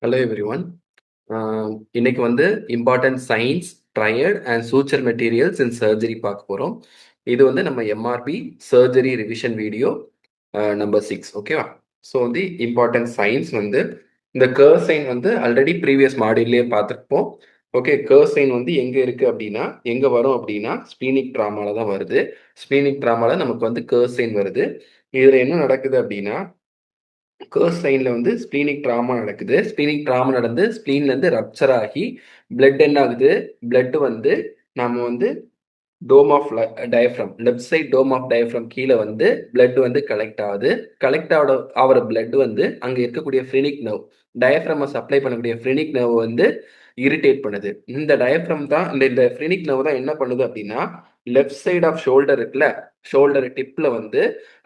Hello everyone. இன்னைக்கு வந்து important science, triad and suture materials in surgery பார்க்க போகிறோம். இது வந்து நம்ம MRP surgery revision video number 6. ஓகேவா? ஸோ வந்து இம்பார்ட்டன்ட் சயின்ஸ் வந்து இந்த கர்வ் சைன் வந்து ஆல்ரெடி ப்ரீவியஸ் மாடியூல்லே பார்த்துருப்போம். ஓகே, கர்வ் சைன் வந்து எங்கே இருக்குது அப்படின்னா, எங்கே வரும் அப்படின்னா ஸ்ப்ளீனிக் ட்ராமால தான் வருது. ஸ்ப்ளீனிக் ட்ராமால நமக்கு வந்து கர்வ் சைன் வருது. இதில் என்ன நடக்குது அப்படின்னா, கர்வ் சைன்ல வந்து ஸ்ப்ளீனிக் ட்ராமா நடக்குது. ஸ்ப்ளீனிக் ட்ராமா நடந்து ஸ்ப்ளீன்லேருந்து ரப்சர் ஆகி பிளட் என்ன ஆகுது? பிளட் வந்து நம்ம வந்து dome of diaphragm, left side dome of diaphragm கீழே வந்து பிளட் வந்து கலெக்ட் ஆகுது. கலெக்ட் ஆகிற பிளட் வந்து அங்கே இருக்கக்கூடிய ஃப்ரெனிக் நர்வ், டயஃப்ரமை சப்ளை பண்ணக்கூடிய ஃப்ரெனிக் நர்வ் வந்து இரிட்டேட் பண்ணுது. இந்த டயஃப்ரம் தான் இந்த ஃப்ரெனிக் நர்வ் தான் என்ன பண்ணுது அப்படின்னா, லெஃப்ட் சைட் ஆஃப் ஷோல்டர் இருக்குல்ல, ஷோல்டர் டிப்ல வந்து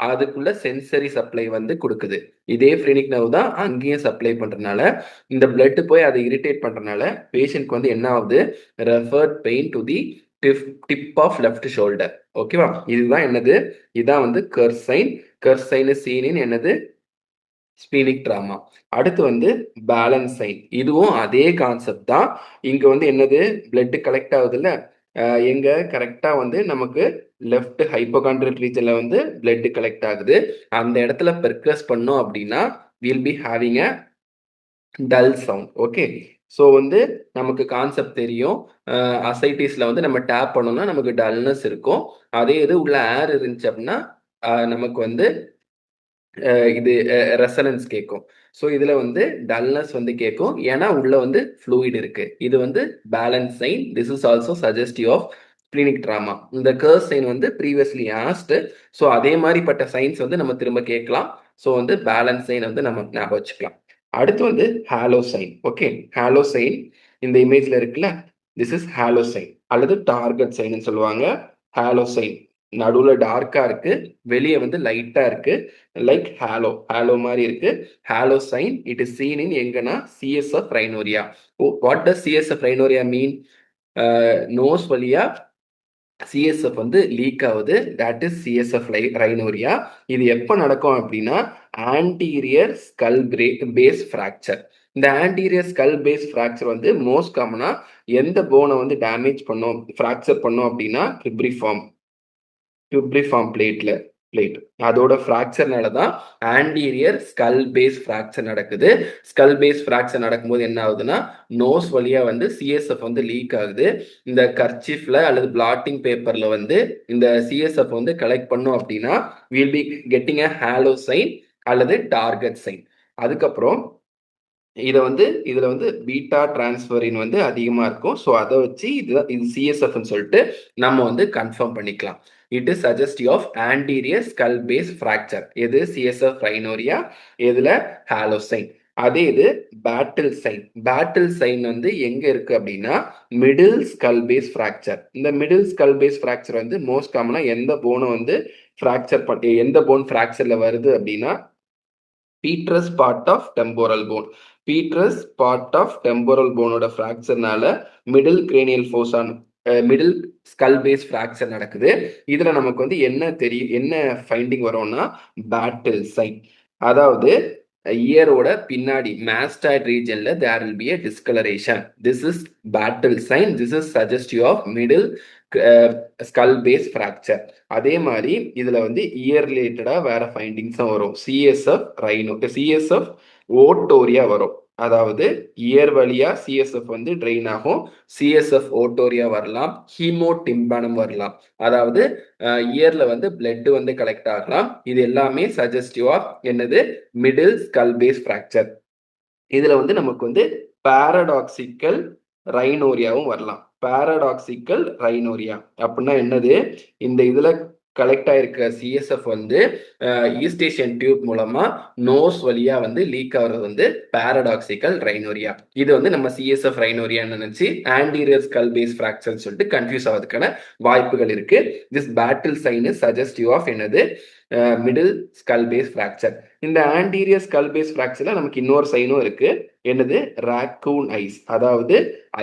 அதுக்குள்ள சென்சரி சப்ளை வந்து கொடுக்குது. இதே ஃப்ரெனிக் நர்வ் தான் அங்கேயும் சப்ளை பண்றதுனால இந்த பிளட் போய் அதை இரிட்டேட் பண்றதுனால பேஷண்ட்க்கு வந்து என்ன ஆகுது? Referred pain to the tip of left shoulder. ஓகேவா? இதுதான் என்னது? இதான் வந்து Kehr's sign. Kehr's sign is seen in என்னது? Splenic trauma. அடுத்து வந்து பேலன்ஸ் சைன். இதுவும் அதே கான்செப்ட் தான். இங்க வந்து என்னது? பிளட் கலெக்ட் ஆகுதுல்ல, எங்க கரெக்டா வந்து நமக்கு லெஃப்ட் ஹைப்போகாண்ட்ரியல் ரீஜன்ல வந்து பிளட் கலெக்ட் ஆகுது. அந்த இடத்துல பெர்கஸ் பண்ணோம் அப்படின்னா will be having a dull sound. Okay, so வந்து நமக்கு கான்செப்ட் தெரியும். அசைட்டிஸ்ல வந்து நம்ம டேப் பண்ணோம்னா நமக்கு டல்னஸ் இருக்கும். அதே இது உள்ள ஏர் இருந்துச்சு அப்படின்னா நமக்கு வந்து இது ரெசனன்ஸ் கேட்கும். ஸோ இதில் வந்து டல்னஸ் வந்து கேட்கும், ஏன்னா உள்ள வந்து ஃப்ளூயிட் இருக்கு. இது வந்து balance sign. This is also suggestive of clinic trauma. இந்த கர்வ் சைன் வந்து ப்ரீவியஸ்லி ஆஸ்டு. ஸோ அதே மாதிரிப்பட்ட சைன்ஸ் வந்து நம்ம திரும்ப கேட்கலாம். ஸோ வந்து பேலன்ஸ் சைன் வந்து நம்ம ஞாபகம் வச்சுக்கலாம். அடுத்து வந்து halo sign. Okay, halo sign இந்த இமேஜ்ல இருக்குல்ல, திஸ் இஸ் ஹாலோ சைன் அல்லது டார்கெட் சைன் சொல்லுவாங்க. ஹாலோ சைன் நடுவில் டார்க்கா இருக்கு, வெளியே வந்து லைட்டா இருக்கு, லைக் ஹாலோ ஹாலோ மாதிரி இருக்கு. Halo sign it is seen in எங்கன்னா CSF rhinorrhoea. What does CSF rhinorrhoea mean? Nose வழியா சிஎஸ்எஃப் வந்து லீக் ஆகுது. That is CSF rhinorrhoea. இது எப்போ நடக்கும் அப்படின்னா ஆன்டீரியர் ஸ்கல் பேஸ் ஃப்ராக்சர். இந்த ஆன்டீரியர் ஸ்கல் பேஸ் ஃப்ராக்சர் வந்து மோஸ்ட் காமனா எந்த போனை வந்து டேமேஜ் பண்ணோம், ஃப்ராக்சர் பண்ணோம் அப்படின்னா கியூப்ரிஃபார்ம் பிளேட் அதோட ஃப்ராக்சர்னால தான் ஆன்டீரியர் ஸ்கல் பேஸ் ஃப்ராக்சர் நடக்குது. ஸ்கல் பேஸ் ஃப்ராக்சர் நடக்கும்போது என்ன ஆகுதுன்னா நோஸ் வழியா வந்து சிஎஸ்எஃப் வந்து லீக் ஆகுது. இந்த கர்ச்சிஃப்ல அல்லது பிளாட்டிங் பேப்பர்ல வந்து இந்த சிஎஸ்எஃப் வந்து கலெக்ட் பண்ணோம் அப்படின்னா will be getting a halo sign அல்லது டார்கெட் சைன். அதுக்கப்புறம் இதுல வந்து பீட்டா டிரான்ஸ்ஃபரின் வந்து அதிகமா இருக்கும். ஸோ அதை வச்சு இது சிஎஸ்எஃப்னு சொல்லிட்டு நம்ம வந்து கன்ஃபார்ம் பண்ணிக்கலாம். It is suggestive of anterior skull base fracture. எது? CSF rhinorrhoea. எதுல? ஹாலோசைன். அதே இது பேட்டில் சைன். பேட்டில் சைன் வந்து எங்க இருக்கு அப்படின்னா மிடில் ஸ்கல் பேஸ் ஃப்ராக்சர். இந்த மிடில் ஸ்கல் பேஸ் ஃப்ராக்சர் வந்து மோஸ்ட் காமனா எந்த போனை வந்து எந்த போன் ஃப்ராக்சர்ல வருது அப்படின்னா petrous part of temporal bone. Petrous part of temporal போனோட ஃப்ராக்சர்னால மிடில் கிரேனியல் ஃபோசான் மிடில் ஸ்கல் பேஸ் ஃப்ராக்சர் நடக்குது. இதுல நமக்கு வந்து என்ன ஃபைண்டிங் வரும்னா பேட்டில் சைன். அதாவது இயரோட பின்னாடி மாஸ்டாய்ட் ரீஜன்ல there will be a discoloration. This is battle sign. This is suggestive of middle skull base fracture. அதே மாதிரி இதுல வந்து இயர் ரிலேட்டடா வேற ஃபைண்டிங்ஸும் வரும். சிஎஸ்எஃப் ஓட்டோரியா வரும். அதாவது இயர் வழியா சிஎஸ்எஃப் வந்து ட்ரெயின் ஆகும். சிஎஸ்எஃப் ஓட்டோரியா வரலாம், ஹீமோடிம்பானம் வரலாம். அதாவது இயர்ல வந்து பிளட் வந்து கலெக்ட் ஆகலாம். இது எல்லாமே சஜஸ்டிவ் ஆஃப் என்னது? Middle skull base fracture. இதுல வந்து நமக்கு வந்து பாரடாக்சிக்கல் ரைனோரியாவும் வரலாம். பாரடாக்சிக்கல் ரைனோரியா அப்படின்னா என்னது? இந்த இதுல கலெக்ட் ஆயிருக்க சிஎஸ்எஃப் வந்து ஈஸ்டேஷன் டியூப் மூலமா நோஸ் வழியா வந்து லீக் ஆகுறது வந்து பாரடாக்சிக்கல் ரைனோரியா. இது வந்து நம்ம சிஎஸ்எஃப் ரைனோரியா நினைச்சு ஆன்டீரியர் ஸ்கல் பேஸ் ஃப்ராக்சர் சொல்லிட்டு கன்ஃபியூஸ் ஆகிறதுக்கான வாய்ப்புகள் இருக்கு. This Battle sign is suggestive of என்னது? Middle skull base fracture. இந்த ஆன்டீரியர் ஸ்கல் பேஸ் ஃப்ராக்சர்ல நமக்கு இன்னொரு சைனும் இருக்கு. என்னது? Raccoon eyes. அதாவது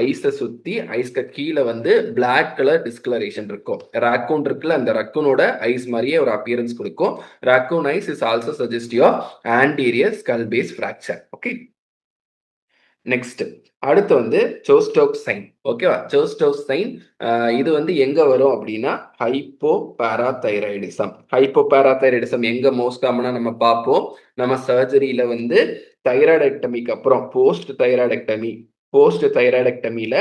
ஐஸை சுத்தி ஐஸ்க்கு கீழே வந்து பிளாக் கலர் டிஸ்கலரேஷன் இருக்கும். ராக்கூன் இருக்குல்ல, அந்த ரக்கூனோட ஐஸ் மாதிரியே ஒரு அப்பியரன்ஸ் கொடுக்கும். Raccoon eyes is also suggestive of anterior skull base fracture. Okay, next அடுத்து வந்து சோஸ்டோக் சைன். ஓகேவா? சோஸ்டோக் சைன் இது வந்து எங்க வரும் அப்படின்னா ஹைப்போ பாராதைராய்டிசம். ஹைப்போ பாராதைராய்டிசம் எங்க மோஸ்ட் காமனா நம்ம பார்ப்போம்? நம்ம சர்ஜரியில வந்து தைராய்டெக்டமிக்கு அப்புறம் போஸ்ட் தைராய்டெக்டமியில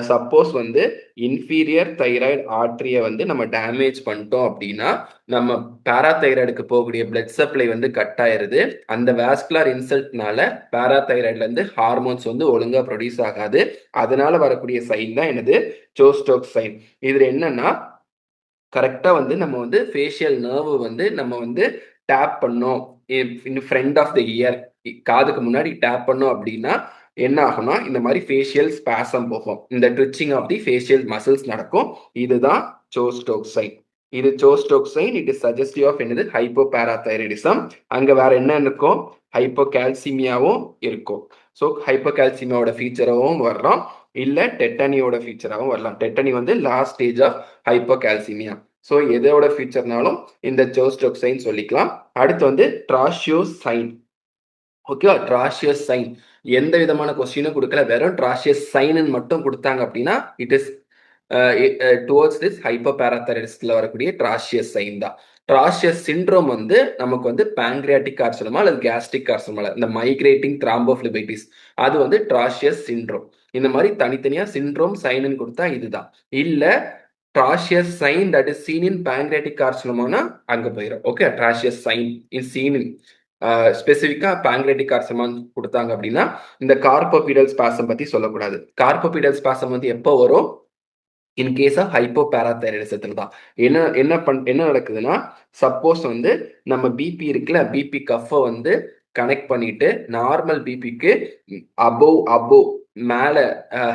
சப்போஸ் வந்து இன்ஃபீரியர் தைராய்டு ஆர்டரிய வந்து நம்ம டேமேஜ் பண்ணிட்டோம் அப்படின்னா நம்ம பாராதைராய்டுக்கு போகக்கூடிய பிளட் சப்ளை வந்து கட் ஆயிருது. அந்த வாஸ்குலர் இன்சல்ட்னால பாராதைராய்டுல இருந்து ஹார்மோன்ஸ் வந்து ஒழுங்கா ப்ரொடியூஸ் ஆகாது. அதனால வரக்கூடிய சைன் தான் என்னது சோஸ்டோக் சைன். இதுல என்னன்னா கரெக்டா வந்து நம்ம வந்து ஃபேஷியல் நர்வ் வந்து நம்ம வந்து டேப் பண்ணோம் in front of the ear, காதுக்கு முன்னாடி டேப் பண்ணோம் அப்படின்னா என்ன ஆகும்னா இந்த மாதிரி ஃபேஷியல் ஸ்பாசம் போகும். இந்த twitching of the facial muscles நடக்கும். இதுதான் சோஸ்டோக் சைன். இது Chvostek sign. It is suggestive of என்னது ஹைப்போபாராதைராய்டிசம். அங்க வேற என்ன இருக்கும்? ஹைப்போகால்சிமியாவும் இருக்கும். ஸோ ஹைப்போகால்சிமியாவோட ஃபீச்சராகவும் வரலாம், இல்ல டெட்டனியோட ஃபீச்சராகவும் வரலாம். டெட்டனி வந்து லாஸ்ட் ஸ்டேஜ் ஆஃப் ஹைப்போகால்சிமியா. ஸோ எதோட ஃபீச்சர்னாலும் இந்த சோஸ்டோக் சைன் சொல்லிக்கலாம். அடுத்து வந்து ட்ராஷியோஸ் சைன். ஓகேவா? ட்ராஷியஸ் சைன் எந்த விதமான கொஸ்டினும் கொடுக்கல, வெறும் ட்ராஷியஸ் சைன் மட்டும் கொடுத்தாங்க அப்படின்னா இட் இஸ் டுவர்ட்ஸ் திஸ் ஹைப்போபாராதைராய்டிசம்ல வரக்கூடிய ட்ராஷியஸ் சைன் தான். ட்ராஷியஸ் சிண்ட்ரோம் வந்து நமக்கு வந்து பாங்க்ரியாட்டிக் கார்சினோமா அல்லது கேஸ்ட்ரிக் கார்சினோமா, இந்த மைக்ரேட்டிங் த்ராம்போஃபிலிபைட்டிஸ், அது வந்து ட்ராஷியஸ் சிண்ட்ரோம். இந்த மாதிரி தனித்தனியா சிண்ட்ரோம் சைன் கொடுத்தா இதுதான். இல்ல Trousseau sign that is seen in pancreatic கார்சினோமானா அங்க போயிடும். Okay, Trousseau sign is seen in ஸ்பெசிஃபிக்கா பாங்க்ரியாட்டிக் கார்சினோமா கொடுத்தாங்க அப்படின்னா இந்த கார்போபீடல் ஸ்பாசம் பத்தி சொல்லக்கூடாது. கார்போபீடல் ஸ்பாசம் வந்து எப்போ வரும்? இன் கேஸ் ஆஃப் ஹைப்போபாராதைராய்டிசத்துல தான். என்ன நடக்குதுன்னா சப்போஸ் வந்து நம்ம பிபி இருக்குல்ல, பிபி கஃப வந்து கனெக்ட் பண்ணிட்டு நார்மல் பிபிக்கு அபோவ் மேல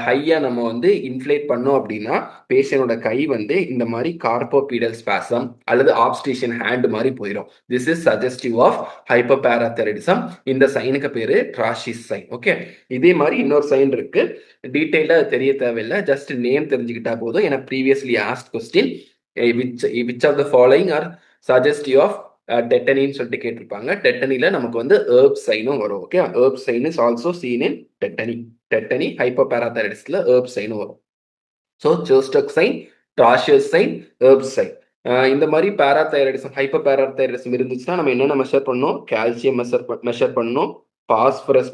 ஹையா நம்ம வந்து இன்ஃப்ளேட் பண்ணோம் அப்படின்னா பேஷண்டோட கை வந்து இந்த மாதிரி கார்போபீடல் ஸ்பாசம் அல்லது ஆப்ஸ்டேஷன் ஹேண்ட் மாதிரி போயிடும். This is suggestive of hypoparathyroidism. இந்த சைனுக்கு பேரு ட்ராஷிஸ் சைன். ஓகே, இதே மாதிரி இன்னொரு சைன் இருக்கு. டீடைலா தெரிய தேவையில்லை, ஜஸ்ட் நேம் தெரிஞ்சுக்கிட்டா போதும். ஏன்னா previously asked question which of the following are suggestive of டெட்டனின்னு சொல்லிட்டு கேட்டிருப்பாங்க. டெட்டனில நமக்கு வந்து ஏர்ப் சைனும் வரும். Okay, Erb sign is also seen in tetany ஹைப்போபாராதைராய்டிஸ்ல ஏர்ப் சைனும் வரும். So Chvostek sign, Trousseau sign, Erb sign. இந்த மாதிரி பாராதைராய்டிசம் ஹைப்போபாராதைராய்டிசம் இருந்துச்சுன்னா நம்ம என்னென்ன மெஷர் பண்ணணும்? கால்சியம் மெஷர் பண்ணணும், பாஸ்பரஸ்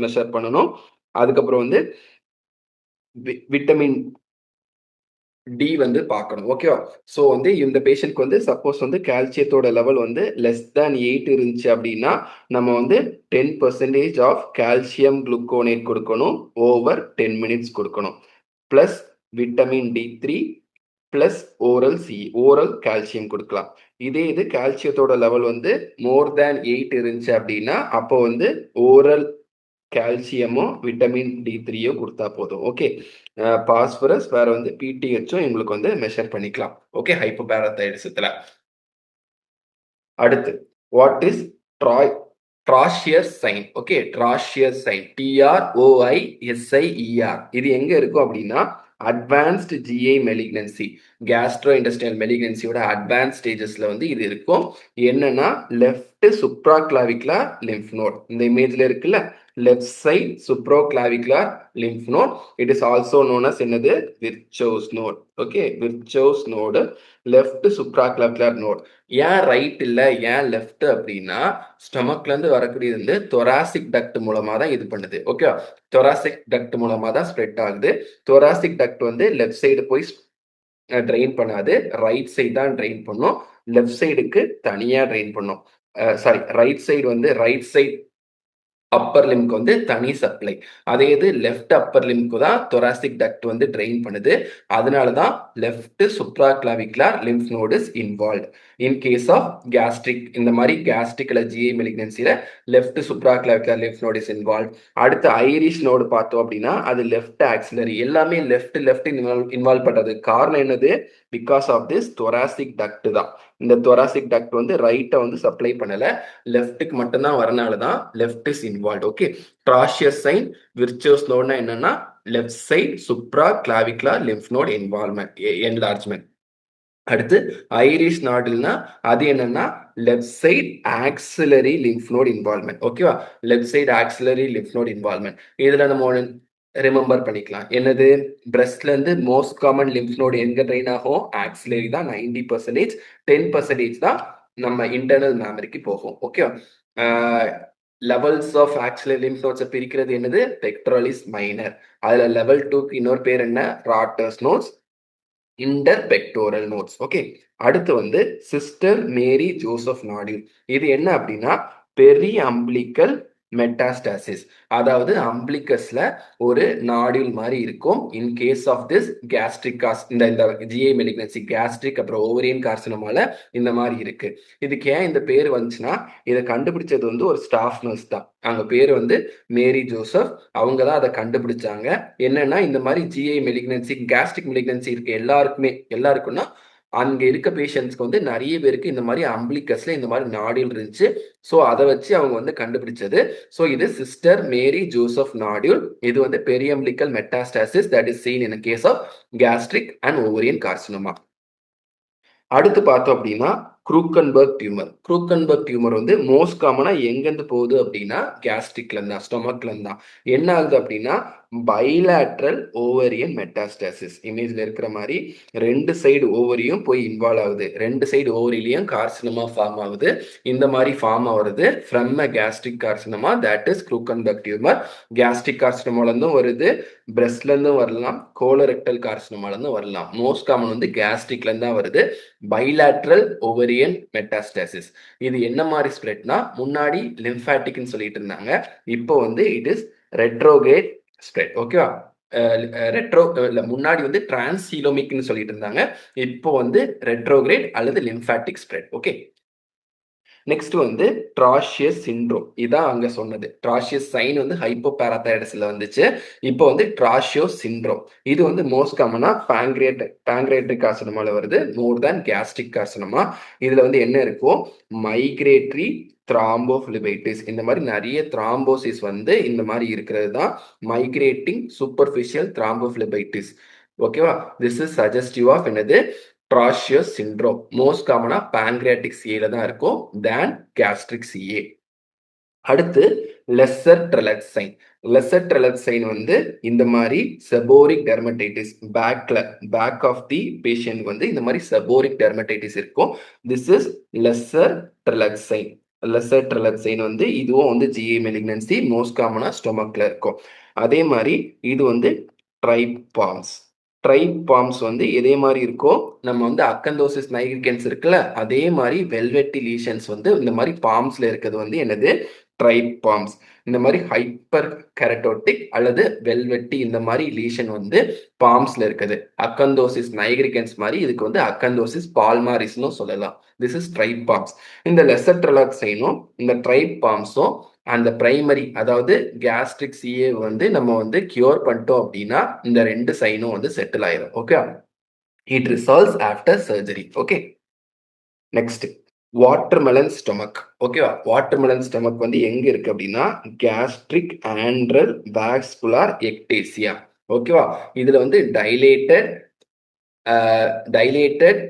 மெஷர் பண்ணணும். அதுக்கப்புறம் வந்து விட்டமின் டி வந்து பார்க்கணும். ஓகேவா? ஸோ வந்து இந்த பேஷண்ட்க்கு வந்து சப்போஸ் வந்து கால்சியத்தோட லெவல் வந்து லெஸ் தேன் 8 இருந்துச்சு அப்படின்னா நம்ம வந்து 10% ஆஃப் கால்சியம் குளுக்கோனேட் கொடுக்கணும், ஓவர் 10 மினிட்ஸ் கொடுக்கணும். Plus vitamin D3 plus oral calcium கொடுக்கலாம். இதே இது கால்சியத்தோட லெவல் வந்து மோர் தேன் 8 இருந்துச்சு அப்படின்னா அப்போ வந்து ஓரல் கால்சியமும் விட்டமின் D3யும் கொடுத்தா போதும். ஓகே, பாஸ்பரஸ் வேற வந்து பிடிஹெச்சும் எங்களுக்கு வந்து மெஷர் பண்ணிக்கலாம். ஓகே, ஹைப்போபாராதைராய்டிசத்துல. அடுத்து what is Trousseau sign? Okay, Trousseau sign TROISIER. இது எங்க இருக்கும் அப்படின்னா advanced GI malignancy, gastro intestinal மெலிக்னன்சியோட அட்வான்ஸ் ஸ்டேஜஸ்ல வந்து இது இருக்கும். என்னன்னா லெஃப்ட் சுப்ராக்ளாவிகுலர் லிம்ஃப் நோட். இந்த இமேஜ்ல இருக்குல்ல, left side supraclavicular lymph node. It is also known as என்னது Virchow's node. Okay, Virchow's node, left supraclavicular node. ஏன் ரைட் இல்ல, ஏன் லெஃப்ட் அப்படின்னா ஸ்டொமக்ல இருந்து வரக்கூடியது வந்து thoracic duct மூலமா தான் இது பண்ணுது. ஓகே, thoracic duct மூலமா தான் ஸ்ப்ரெட் ஆகுது. thoracic duct வந்து லெஃப்ட் சைடு போய் ட்ரெயின் பண்ணாது, ரைட் சைடு தான் ட்ரெயின் பண்ணும். லெஃப்ட் சைடுக்கு தனியா ட்ரெயின் பண்ணும். சாரி, ரைட் சைடு அப்பர் லிம்க்கு வந்து தனி சப்ளை. அதே இது லெஃப்ட் அப்பர் லிம்க்கு தான் thoracic duct வந்து ட்ரெயின் பண்ணுது. அதனால தான் left supraclavicular lymph node is involve. In case of gastric, இந்த மாதிரி கேஸ்ட்ரிக் அல்ல GI மெலிக்னன்சில left supraclavicular lymph node is involve. அடுத்து ஐரிஷ் நோடு பார்த்தோம் அப்படின்னா அது லெஃப்ட் ஆக்சிலரி. எல்லாமே லெஃப்ட் இன்வால்வ் பண்றது காரணம் என்னது? Because of this thoracic duct தான். இந்த thoracic duct வந்து ரைட்டை வந்து சப்ளை பண்ணல, லெஃப்ட்டுக்கு மட்டும்தான் வரனால தான் left is involve. Okay, Trousseau sign Virchow's நோட்னா என்னன்னா left side supra clavicular lymph node enlargement. அடுத்து ஐரிஷ் நாடுல்னா அது என்னன்னா left side axillary lymph node involvement. ஓகேவா? Left side axillary lymph node involvement. இதுல நம்ம ரிமெம்பர் பண்ணிக்கலாம். என்னது? பிரஸ்ட்ல இருந்து மோஸ்ட் காமன் லிம்ஃப் நோட் எங்க ட்ரெயின் ஆகும்? ஆக்சிலரி தான் 90%. 10% தான் நம்ம இன்டர்னல் மெமரிக்கு போகும். ஓகேவா? லெவல்ஸ் ஆஃப் ஆக்சிலரி லிம்ஃப் நோட்ஸை பிரிக்கிறது என்னது? பெக்ட்ராலிஸ் மைனர். அதுல லெவல் 2க்கு இன்னொரு பேர் என்ன? ராட்டர்ஸ் நோட்ஸ், இன்டர்பெக்டோரல் நோட்ஸ். ஓகே, அடுத்து சிஸ்டர் மேரி ஜோசப் நாடியூல். இது என்ன அப்படின்னா பெரிய அம்பிளிக்கல் மெட்டாஸ்டாசிஸ். அதாவது அம்பிளிகஸ்ல ஒரு நாடியூல் மாதிரி இருக்கும். In case of this gastric cause, இந்த ஜிஐ மெலிக்னன்சி, கேஸ்ட்ரிக் அப்புறம் ஓவரியன் கார்சினோமால இந்த மாதிரி இருக்கு. இதுக்கு ஏன் இந்த பேர் வந்துச்சுன்னா, இதை கண்டுபிடிச்சது ஒரு ஸ்டாஃப் நர்ஸ் தான். அவங்க பேர் மேரி ஜோசப். அவங்க தான் அதை கண்டுபிடிச்சாங்க. என்னன்னா இந்த மாதிரி ஜிஐ மெலிக்னன்சி, கேஸ்ட்ரிக் மெலிக்னன்சி இருக்க எல்லாருக்கும்னா அங்க இருக்க பேஷண்ட்ஸ்க்கு நிறைய பேருக்கு இந்த மாதிரி அம்பிளிகஸ்ல இந்த மாதிரி நாடியூல் இருந்துச்சு. ஸோ அதை வச்சு அவங்க கண்டுபிடிச்சது. ஸோ இது சிஸ்டர் மேரி ஜோசப் நாடியூல். இது periumbilical metastasis that is seen in case of gastric and ovarian carcinoma. அடுத்து பார்த்தோம் அப்படின்னா Krukenberg tumour. Krukenberg tumour most காமனா எங்கேருந்து போகுது அப்படின்னா கேஸ்ட்ரிக்ல இருந்தா, ஸ்டொமக்ல இருந்தா. என்ன ஆகுது அப்படின்னா பைலேட்ரல் ஓவரியன் மெட்டாஸ்டாசிஸ். இமேஜ்ல இருக்கிற மாதிரி 2 சைடு ஓவரியும் போய் இன்வால்வ் ஆகுது. 2 சைடு ஓவரிலையும் கார்சினமா ஃபார்ம் ஆகுது. இந்த மாதிரி ஃபார்ம் ஆகுறது from a gastric carcinoma, that is Krukenberg tumour. Gastric கார்சினமால இருந்தும் வருது, பிரஸ்ட்ல இருந்தும் வரலாம், கோலரெக்டல் கார்சினமால இருந்தும் வரலாம். மோஸ்ட் காமன் கேஸ்ட்ரிக்ல இருந்து தான் வருது. Bilateral ovarian metastasis. இது என்ன மாதிரி ஸ்ப்ரெட்னா, முன்னாடி லிம்ஃபாட்டிக்னு சொல்லிட்டு இருந்தாங்க. இப்போ இட் இஸ் ரெட்ரோகிரேட் ஸ்ப்ரெட். ஓகேவா? ரெட்ரோ இல்ல, முன்னாடி டிரான்ஸ்சீலோமிக்னு சொல்லிட்டு இருந்தாங்க. இப்போ ரெட்ரோகிரேட் அல்லது lymphatic spread. Okay, next Trousseau syndrome. இதான் அங்க சொன்னது. ட்ராஷியஸ் சைன் ஹைப்போபாராதைரஸ்ல வந்துச்சு. இப்போ ட்ராஷியோ சிண்ட்ரோம். இது மோஸ்ட் காமனா பாங்க்ரியாட்டிக் கார்சினோமால வருது மோர் தேன் கேஸ்ட்ரிக் கார்சினோமா. இதுல என்ன இருக்கும்? மைக்ரேட்டரி த்ராம்போஃபிலிபைட்டிஸ். இந்த மாதிரி நிறைய த்ராம்போசிஸ் இந்த மாதிரி இருக்கிறது தான் மைக்ரேட்டிங் சூப்பர்ஃபிஷியல் த்ராம்போஃபிலிபைட்டிஸ். ஓகேவா? திஸ் இஸ் சஜஸ்டிவ் ஆஃப் என்னது? ட்ராஷியஸ் சிண்ட்ரோம். மோஸ்ட் காமனா பாங்க்ரியாட்டிக் சிஏல தான் இருக்கும் தேன் கேஸ்ட்ரிக் சிஏ. அடுத்து Leser Trelat sign. Leser Trelat sign இந்த மாதிரி seborrhoeic dermatitis, back of the patient இந்த மாதிரி செபோரிக் டெர்மடைட்டிஸ் இருக்கும். This is Leser Trelat sign. Leser Trelat sign இதுவும் ஜிஐ மெலிக்னன்சி, மோஸ்ட் காமனா ஸ்டொமக்ல இருக்கும். அதே மாதிரி இது ட்ரைபாம்ஸ். ட்ரைபாம்ஸ் இதே மாதிரி இருக்கும். நம்ம அக்கந்தோசிஸ் நைகிரிகன்ஸ் இருக்குல்ல, அதே மாதிரி வெல்வெட்டி லீஷன்ஸ் இந்த மாதிரி பாம்ஸ்ல இருக்கிறது என்னது? ட்ரைபாம்ஸ். இந்த மாதிரி ஹைப்பர் கெரட்டோட்டிக் அல்லது வெல்வெட்டி இந்த மாதிரி லீஷன் பாம்ஸ்ல இருக்குது. அக்கந்தோசிஸ் நைகிரிகன்ஸ் மாதிரி இதுக்கு அக்கந்தோசிஸ் பால்மாரிஸ்னு சொல்லலாம். This is tripe palms. இந்த லெஸ்ஸர் ட்ரெலட் சைனும் இந்த ட்ரைபாம்ஸும் அந்த பிரைமரி, அதாவது கேஸ்ட்ரிக் சிஏ நம்ம கியூர் பண்ணிட்டோம் அப்படின்னா இந்த 2 சைனும் செட்டில் ஆயிரும். Okay, it resolves after surgery. Okay, next watermelon stomach. ஓகேவா? வாட்டர்மெலன் ஸ்டொமக் எங்க இருக்கு அப்படின்னா கேஸ்ட்ரிக் ஆண்ட்ரல் வாஸ்குலார் எக்டேசியா. ஓகேவா? இதுல டைலேட்டட்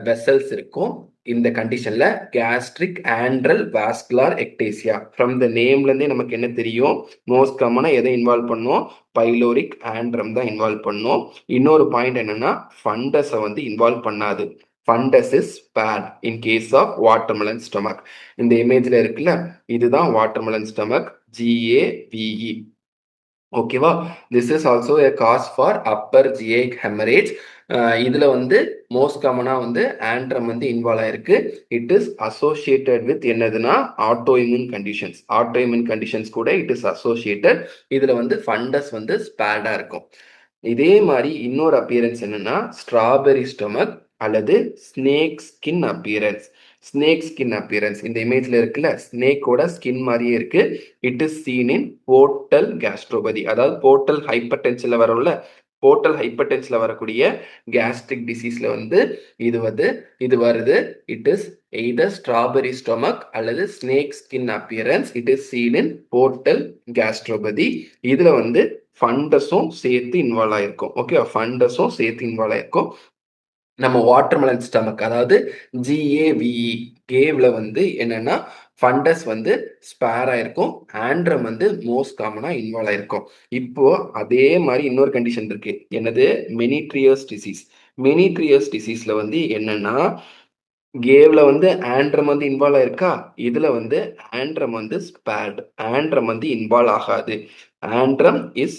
வெசல்ஸ் இருக்கும். இந்த கண்டிஷன்ல gastric antral vascular ectasia. From the நேம்ல இருந்தே நமக்கு என்ன தெரியும்? மோஸ்ட் காமனா எதை இன்வால்வ் பண்ணும்? பைலோரிக் ஆண்ட்ரம் தான் இன்வால்வ் பண்ணும். இன்னொரு பாயிண்ட் என்னன்னா ஃபண்டஸை இன்வால்வ் பண்ணாது. Fundus is spared in case of watermelon stomach. இந்த இமேஜ்ல இருக்குல்ல, இதுதான் வாட்டர்மெலன் ஸ்டொமக், GAVE. ஓகேவா? This is also a cause for upper GI hemorrhage. இதுல மோஸ்ட் காமனா ஆண்ட்ரம் இன்வால்வ் ஆயிருக்கு. இட் இஸ் அசோசியேட்டட் வித் என்னதுன்னா ஆட்டோஇம்யூன் கண்டிஷன்ஸ். ஆட்டோஇம்யூன் கண்டிஷன்ஸ் கூட இட் இஸ் அசோசியேட்டட். இதுல ஃபண்டஸ் ஸ்பேடா இருக்கும். இதே மாதிரி இன்னொரு அப்பியரன்ஸ் என்னன்னா ஸ்ட்ராபெரி ஸ்டொமக் அல்லது snake skin appearance. Snake skin appearance இந்த இமேஜ்ல இருக்குல்ல, ஸ்னேக்கோட ஸ்கின் மாதிரியே இருக்கு. It is seen in portal gastropathy. அதாவது போர்ட்டல் ஹைப்பர்டென்ஷன்ல வரும்ல, போர்ட்டல் ஹைப்பர்டென்ஷன்ல வரக்கூடிய கேஸ்ட்ரிக் டிசீஸ்ல இது வருது. It is either strawberry stomach அல்லது snake skin appearance. It is seen in portal gastropathy. இதுல ஃபண்டஸும் சேர்த்து இன்வால்வ் ஆயிருக்கும். ஓகே, ஃபண்டஸும் சேர்த்து இன்வால்வ் ஆயிருக்கும். நம்ம வாட்டர்மெலன் ஸ்டமக் அதாவது GAVE கேவ்ல வந்து என்னன்னா ஃபண்டஸ் வந்து ஸ்பேர் ஆயிருக்கும். ஆண்ட்ரம் வந்து மோஸ்ட் காமனா இன்வால்வ் ஆயிருக்கும். இப்போ அதே மாரி இன்னொரு கண்டிஷன் இருக்கு. என்னது? மெனிட்ரியஸ் டிசீஸ். மெனிட்ரியஸ் டிசீஸ்ல வந்து என்னன்னா, கேவ்ல வந்து ஆண்ட்ரம் வந்து இன்வால்வ் ஆயிருக்கா? இதுல வந்து ஆண்ட்ரம் வந்து ஸ்பேர்ட். ஆண்ட்ரம் வந்து இன்வால்வ் ஆகாது. Antrum is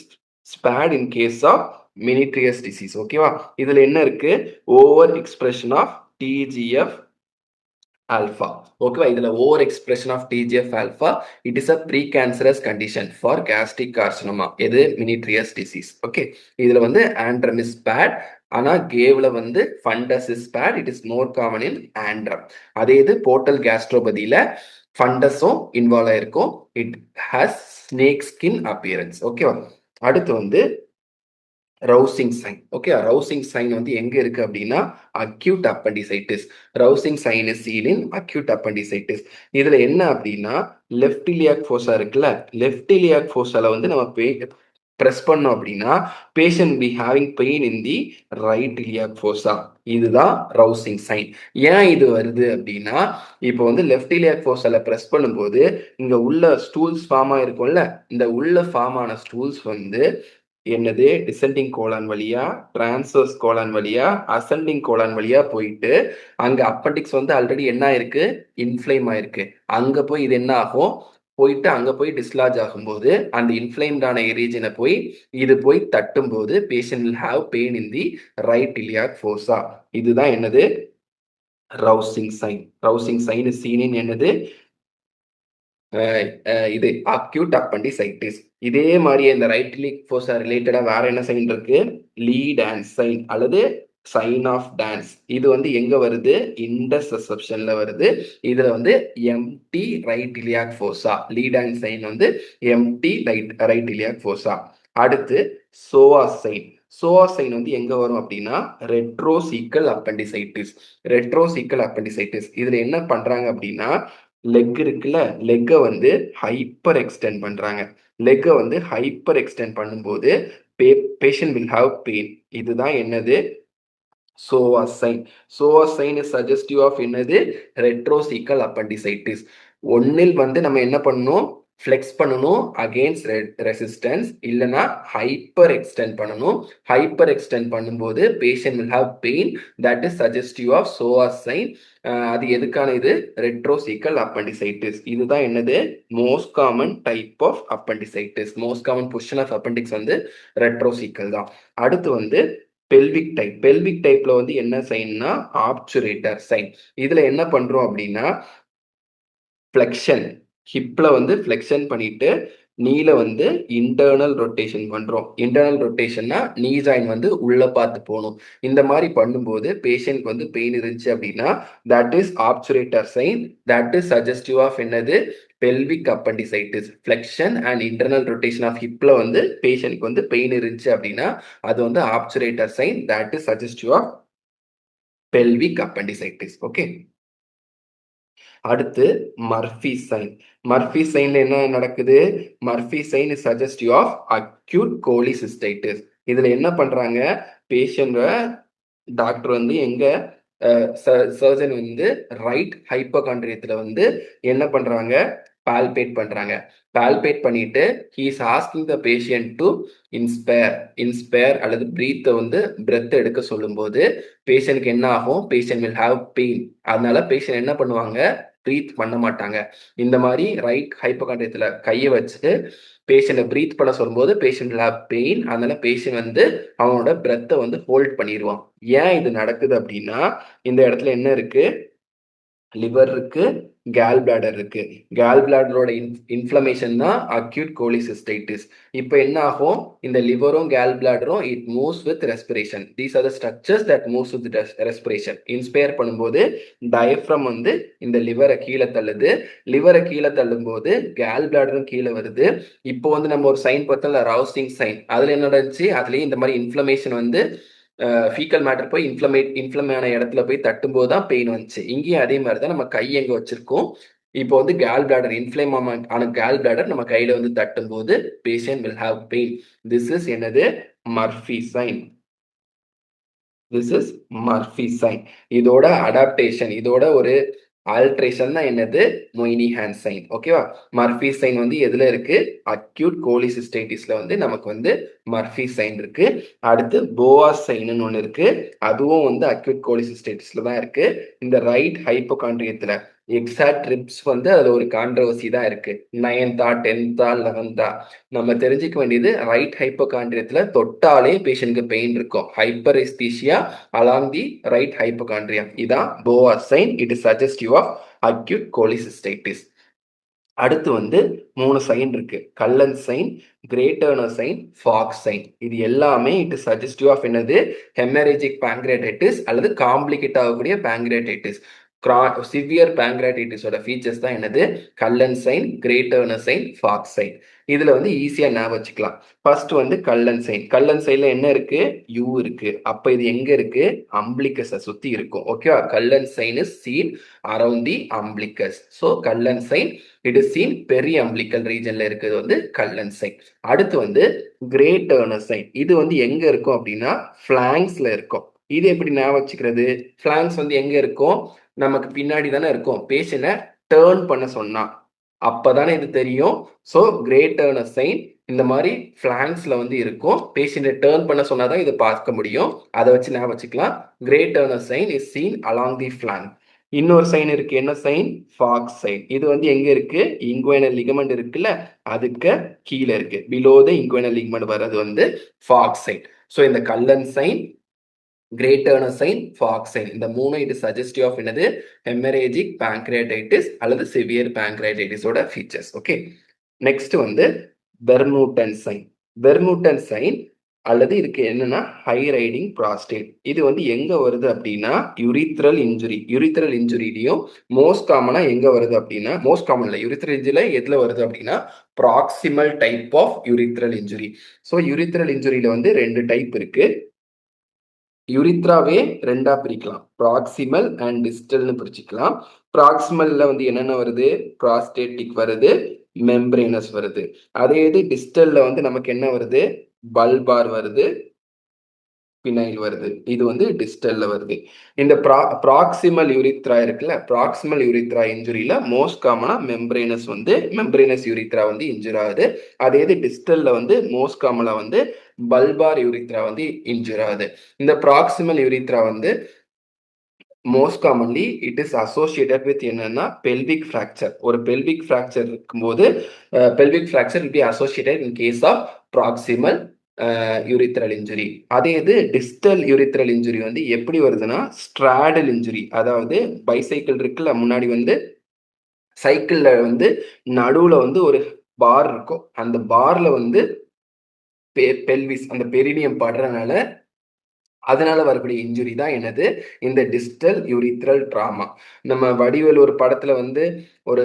spared in case of Menetrier's disease. ஓகேவா? இதுல என்ன இருக்கு? Over expression of TGF alpha. ஓகேவா? இதுல over expression of TGF alpha. It is a precancerous condition for gastric carcinoma. எது? Menetrier's disease. ஓகே. இதுல வந்து ஆண்ட்ரம் இஸ் ஸ்பேர்ட். ஆனா கேவ்ல வந்து fundus is spared. It is more common in antrum. அதே இது போர்ட்டல் கேஸ்ட்ரோபதியில ஃபண்டஸும் இன்வால்வ் ஆயிருக்கும். It has snake skin appearance. ஓகேவா? அடுத்து வந்து Rovsing sign. Okay, Rovsing sign வந்து எங்க இருக்கு அப்படின்னா acute appendicitis. Rovsing sign is seen in acute appendicitis. இதுல என்ன அப்படின்னா லெஃப்ட் இலியாக் ஃபோசா இருக்குல்ல, லெஃப்ட் இலியாக் ஃபோசால வந்து நம்ம பிரஸ் பண்ணோம் அப்படின்னா patient be having pain in the right iliac fossa. இதுதான் ரவுசிங் சைன். ஏன் இது வருது அப்படின்னா இப்போ வந்து லெஃப்ட் இலியாக் ஃபோசால பிரஸ் பண்ணும்போது இங்க உள்ள ஸ்டூல்ஸ் ஃபார்ம் ஆயிருக்கும்ல, இந்த உள்ள ஃபார்ம் ஆன ஸ்டூல்ஸ் வந்து என்னது டிசெண்டிங் கோலான் வழியா, டிரான்ஸ்வர்ஸ் கோலான் வழியா, அசெண்டிங் கோலான் வழியா போயிட்டு அங்க அப்பெண்டிக்ஸ் வந்து ஆல்ரெடி என்ன ஆயிருக்கு? இன்ஃப்ளேம் ஆயிருக்கு. அங்க போய் இது என்ன ஆகும்? போயிட்டு அங்க போய் டிஸ்லார்ஜ் ஆகும்போது அந்த இன்ஃப்ளேம்டான ரீஜனை போய் இது போய் தட்டும்போது patient will have pain in the right iliac fossa. இதுதான் என்னது? Rovsing sign. Rovsing sign is seen in என்னது? இது அக்யூட் அப்பண்டிசைட்டிஸ். இதே மாதிரியே இந்த ரைட் இலியாக் ஃபோசா ரிலேட்டடா வேற என்ன சைன் இருக்கு? லீ டான்ஸ் சைன் அல்லது சைன் ஆஃப் டான்ஸ். இது வந்து எங்க வருது? இன்டர்செப்ஷன்ல வருது. இதுல வந்து எம்டி ரைட் இலியாக் ஃபோசா. லீ டான்ஸ் சைன் வந்து எம்டி ரைட் இலியாக் ஃபோசா. அடுத்து சோவாஸ் சைன். சோவாஸ் சைன் வந்து எங்க வரும் அப்படின்னா ரெட்ரோசீக்கல் அப்பண்டிசைட்டிஸ். ரெட்ரோசீக்கல் அப்பண்டிசைட்டிஸ் இதுல என்ன பண்றாங்க அப்படின்னா லெக் இருக்குல்ல, லெக்க வந்து ஹைப்பர் எக்ஸ்டெண்ட் பண்றாங்க. லெக்க வந்து ஹைப்பர் எக்ஸ்டெண்ட் பண்ணும்போது பேஷண்ட் வில் ஹாவ் பெயின். இதுதான் என்னது? Psoas sign. Psoas sign is suggestive of என்னது? Retrocaecal appendicitis. ஒன்னில் வந்து நம்ம என்ன பண்ணணும்? ஃப்ளெக்ஸ் பண்ணணும் அகெயின்ஸ்ட் ரெசிஸ்டன்ஸ், இல்லைன்னா ஹைப்பர் எக்ஸ்டெண்ட் பண்ணணும். ஹைப்பர் எக்ஸ்டெண்ட் பண்ணும்போது patient will have pain. That is suggestive of psoas sign. அது எதுக்கான இது? Retrocaecal appendicitis. இதுதான் என்னது? Most common type of appendicitis. Most common position of appendix வந்து ரெட்ரோசீக்கல் தான். அடுத்து வந்து பெல்விக் டைப். பெல்விக் டைப்ல வந்து என்ன சைன்னா ஆப்சுரேட்டர் சைன். இதுல என்ன பண்றோம் அப்படின்னா ஃப்ளெக்ஷன், ஹிப்ல வந்து ஃப்ளெக்ஷன் பண்ணிட்டு நீல வந்து இன்டர்னல் ரொட்டேஷன் பண்றோம். இன்டர்னல் ரொட்டேஷன்னா நீ ஜாயின் வந்து உள்ள பார்த்து போகணும். இந்த மாதிரி பண்ணும்போது பேஷண்ட்க்கு வந்து பெயின் இருந்துச்சு அப்படின்னா that is obturator sign. That is suggestive of என்னது? Pelvic appendicitis. Flexion and internal rotation of ஹிப்ல வந்து பேஷண்ட்க்கு வந்து பெயின் இருந்துச்சு அப்படின்னா அது வந்து obturator sign. That is suggestive of pelvic appendicitis. Okay. அடுத்து மர்ஃபி சைன். மர்ஃபி சைன்ல என்ன நடக்குது? Murphy sign is suggestive of acute cholecystitis. இதுல என்ன பண்றாங்க? பேஷண்ட டாக்டர் வந்து எங்க சர்ஜன் வந்து ரைட் ஹைப்போகாண்ட்ரியத்துல வந்து என்ன பண்றாங்க? பால்பேட் பண்றாங்க. பால்பேட் பண்ணிட்டு he is asking the patient to inspire. Inspire அல்லது பிரீத்தை வந்து பிரெத் எடுக்க சொல்லும்போது பேஷண்ட்க்கு என்ன ஆகும்? Patient will have pain. அதனால பேஷண்ட் என்ன பண்ணுவாங்க? பிரீத் பண்ண மாட்டாங்க. இந்த மாதிரி ரைட் ஹைப்போகாண்ட்ரியத்துல கையை வச்சு பேஷண்ட்டை பிரீத் பண்ண சொல்லும்போது பேஷண்ட் வில் ஹாவ் பெயின். அதனால பேஷண்ட் வந்து அவனோட பிரெத்தை வந்து ஹோல்ட் பண்ணிடுவான். ஏன் இது நடக்குது அப்படின்னா இந்த இடத்துல என்ன இருக்கு? லிவர் இருக்கு, கேல் பிளாடர் இருக்கு. கேல் பிளாடரோட இன்ஃப்ளமேஷன் தான் அக்யூட் கோலிசிஸ்டைட்டிஸ். இப்போ என்ன ஆகும்? இந்த லிவரும் கேல் பிளாடரும் it moves with respiration. These are the structures that moves with respiration. Inspire பண்ணும்போது டயப்ரம் வந்து இந்த லிவரை கீழே தள்ளுது. லிவரை கீழே தள்ளும் போது கேல் பிளாடரும் கீழே வருது. இப்போ வந்து நம்ம ஒரு சைன் பார்த்தோம்ல, ரவுசிங் சைன். அதுல என்ன நடந்துச்சு? அதுலயும் இந்த மாதிரி இன்ஃப்ளமேஷன் வந்து ஃபீக்கல் மேட்டர் போய் இன்ஃப்ளம் ஆன இடத்துல போய் தட்டும்போது தான் பெயின் வந்துச்சு. இங்கேயும் அதே மாதிரி தான் நம்ம கை எங்க வச்சிருக்கோம். இப்போ வந்து கேல் பிளாடர் இன்ஃப்ளேம் ஆன கேல் பிளாடர் நம்ம கையில வந்து தட்டும்போது patient will have pain. This is என்னது? Murphy sign. This is Murphy sign. இதோட அடாப்டேஷன், இதோட ஒரு ஆல்ட்ரேஷன் தான் என்னது? Moynihan sign. ஓகேவா? மர்ஃபி சைன் வந்து எதுல இருக்கு? அக்யூட் கோலிசிஸ்டைட்டிஸ்ல வந்து நமக்கு வந்து மர்ஃபி சைன் இருக்கு. அடுத்து போவாஸ் சைன்னு ஒன்று இருக்கு. அதுவும் வந்து அக்யூட் கோலிசிஸ்டைட்டிஸ்ல தான் இருக்கு. இந்த ரைட் ஹைப்போகாண்ட்ரியத்துல எக்ஸாக்ட் ட்ரிப்ஸ் வந்து அதுல ஒரு கான்ட்ரவர்சி தான் இருக்கு. 9th 10th 11th நம்ம தெரிஞ்சுக்க வேண்டியது, ரைட் ஹைப்போகாண்ட்ரியத்துல தொட்டாலே பேஷண்ட்க்கு பெயின் இருக்கும். Hyperaesthesia along the right hypochondria. இதான் Boas sign. It is suggestive of acute cholecystitis. அடுத்து வந்து 3 சைன் இருக்கு. Cullen sign, Grey Turner sign, Fox sign. இது எல்லாமே இட் இஸ் சஜஸ்டிவ் ஆஃப் என்னது? ஹெமரேஜிக் பேங்க்ரியாடைட்டிஸ் அல்லது காம்ப்ளிகேட் ஆகக்கூடிய பேங்க்ரியாடைட்டிஸ். சிவியர் பேங்க்ரியாடைட்டிஸோட ஃபீச்சர்ஸ் தான் என்னது? Cullen sign, Grey Turner sign, Fox sign. இதுல வந்து ஈஸியா ஞாபகம் வச்சுக்கலாம். ஃபர்ஸ்ட் வந்து கல்லன் சைன். கல்லன் சைன்ல என்ன இருக்கு? யூ இருக்கு. அப்ப இது எங்க இருக்கு? அம்பிளிகஸை சுத்தி இருக்கும். ஓகேவா? Cullen sign is seen around the umbilicus. So Cullen sign it is seen periumbilical ரீஜன்ல இருக்கிறது வந்து கல்லன் சைன். அடுத்து வந்து கிரேட் டர்னர் சைன். இது வந்து எங்க இருக்கும் அப்படின்னா பிளாங்க்ஸ்ல இருக்கும். இது எப்படி ஞாபகம் வச்சுக்கிறது? பிளாங்க்ஸ் வந்து எங்க இருக்கும்? நமக்கு பின்னாடி தானே இருக்கும். பேஷண்ட்டை டேர்ன் பண்ண சொன்னா அப்பதானே இது தெரியும். ஸோ கிரேட் டர்னர் சைன் இந்த மாதிரி பிளாங்க்ஸ்ல வந்து இருக்கும். பேஷண்ட்டை டேர்ன் பண்ண சொன்னாதான் இதை பார்க்க முடியும். அதை வச்சு ஞாபகம் வச்சுக்கலாம். Grey Turner sign is seen along the flank. இன்னொரு சைன் இருக்கு. என்ன சைன்? Fox sign. இது வந்து எங்க இருக்கு? இங்குவைனல் லிகமெண்ட் இருக்குல்ல, அதுக்கு கீழே இருக்கு. பிலோ த இங்குவைனல் லிகமெண்ட் வர்றது வந்து ஃபாக்ஸ் சைன். ஸோ இந்த Cullen sign, Grey Turner sign, Fox sign, இந்த மூணு இது சஜஸ்டிவ் ஆஃப் என்னது? ஹெமரேஜிக் பேங்க்ரியாடைட்டிஸ் அல்லது சிவியர் பேங்க்ரியாடைட்டிஸோட ஃபீச்சர்ஸ். ஓகே. நெக்ஸ்ட் வந்து பெர்முட்டன் சைன். பெர்முட்டன் சைன் அல்லது இதுக்கு என்னன்னா ஹை ரைடிங் ப்ராஸ்டேட். இது வந்து எங்க வருது அப்படின்னா யூரித்ரல் இன்ஜுரி. யூரித்ரல் இன்ஜுரிலையும் மோஸ்ட் காமனா எங்க வருது அப்படின்னா, மோஸ்ட் காமன்ல யூரித்ரல் இன்ஜுரியில எதுல வருது அப்படின்னா proximal type of urethral injury. So urethral இன்ஜுரியில வந்து 2 டைப் இருக்கு. யூரித்ராவே 2ஆ பிரிக்கலாம். ப்ராக்சிமல் அண்ட் டிஸ்டல்னு பிரிச்சுக்கலாம். ப்ராக்சிமல்ல வந்து என்னென்ன வருது? ப்ராஸ்டேட்டிக் வருது, மெம்பரேனஸ் வருது. அதே இது டிஸ்டல்ல வந்து நமக்கு என்ன வருது? பல்பார் வருது, பினைல் வருது. இது வந்து டிஸ்டல்ல வருது. இந்த ப்ராக்சிமல் யூரித்ரா இருக்குல்ல, ப்ராக்சிமல் யூரித்ரா இன்ஜுரியில மோஸ்ட் காமனா மெம்பரேனஸ் யூரித்ரா வந்து இன்ஜுர் ஆகுது. அதே இது டிஸ்டல்ல வந்து மோஸ்ட் காமனா வந்து பல்பார் யூரித்ரா வந்து இன்ஜுர் ஆகுது. இந்த ப்ராக்சிமல் யூரித்ரா வந்து most commonly it is associated with என்னன்னா பெல்விக் ஃப்ராக்சர். ஒரு பெல்விக் ஃப்ராக்சர் இருக்கும்போது pelvic fracture will be associated in case of proximal urethral injury. அதே இது டிஸ்டல் யூரித்ரல் இன்ஜுரி வந்து எப்படி வருதுன்னா ஸ்ட்ராடல் இன்ஜுரி. அதாவது பைசைக்கிள் இருக்குல்ல, முன்னாடி வந்து சைக்கிள்ல வந்து நடுவுல வந்து ஒரு பார் இருக்கும். அந்த பார்ல வந்து பெல்விஸ் அந்த பெரினியம் படுறதுனால அதனால வரக்கூடிய இன்ஜுரி தான் என்னது? இந்த டிஸ்டல் யூரித்ரல் ட்ராமா. நம்ம வடிவேலு ஒரு படத்துல வந்து ஒரு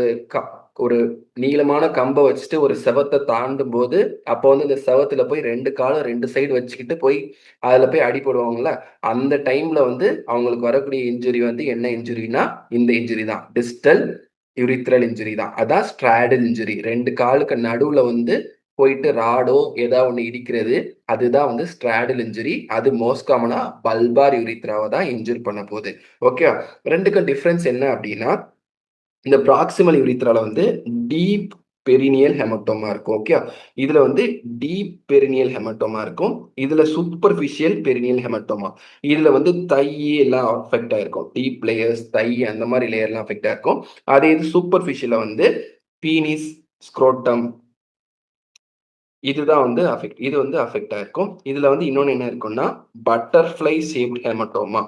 ஒரு நீளமான கம்ப வச்சுட்டு ஒரு செவத்த தாண்டும் போது, அப்போ வந்து இந்த செவத்துல போய் 2 காலும் 2 சைடு வச்சுக்கிட்டு போய் அதுல போய் அடி போடுவாங்கல்ல, அந்த டைம்ல வந்து அவங்களுக்கு வரக்கூடிய இன்ஜுரி வந்து என்ன இன்ஜுரினா இந்த இன்ஜுரி தான். டிஸ்டல் யூரித்ரல் இன்ஜுரி தான். அதான் ஸ்ட்ராடல் இன்ஜுரி. 2 காலுக்கு நடுவுல வந்து போயிட்டு ராடோ ஏதாவது ஒண்ணு இடிக்கிறது. அதுதான் வந்து ஸ்ட்ராடல் இன்ஜுரி. அது மோஸ்ட் காமனா பல்பார் யூரித்ராவை தான் இன்ஜூர் பண்ண போகுது. ஓகே. 2க்கும் டிஃபரன்ஸ் என்ன அப்படின்னா, இந்த ப்ராக்சிமல் யூரித்ரால வந்து டீப் பெரினியல் ஹெமட்டோமா இருக்கும். ஓகே. இதுல வந்து டீப் பெரினியல் ஹெமட்டோமா இருக்கும். இதுல சூப்பர்ஃபிஷியல் பெரினியல் ஹெமட்டோமா. இதுல வந்து தை எல்லாம் அஃபெக்ட் ஆயிருக்கும். டீப் லேயர்ஸ், தை அந்த மாதிரி லேயர்லாம் அஃபெக்ட் ஆயிருக்கும். அதே இது சூப்பர்ஃபிஷியல வந்து பீனிஸ், ஸ்க்ரோட்டம் இதுதான் வந்து இது வந்து அஃபெக்ட் ஆயிருக்கும். இதுல வந்து இன்னொன்னு என்ன இருக்கும்னா butterfly shaped haematoma.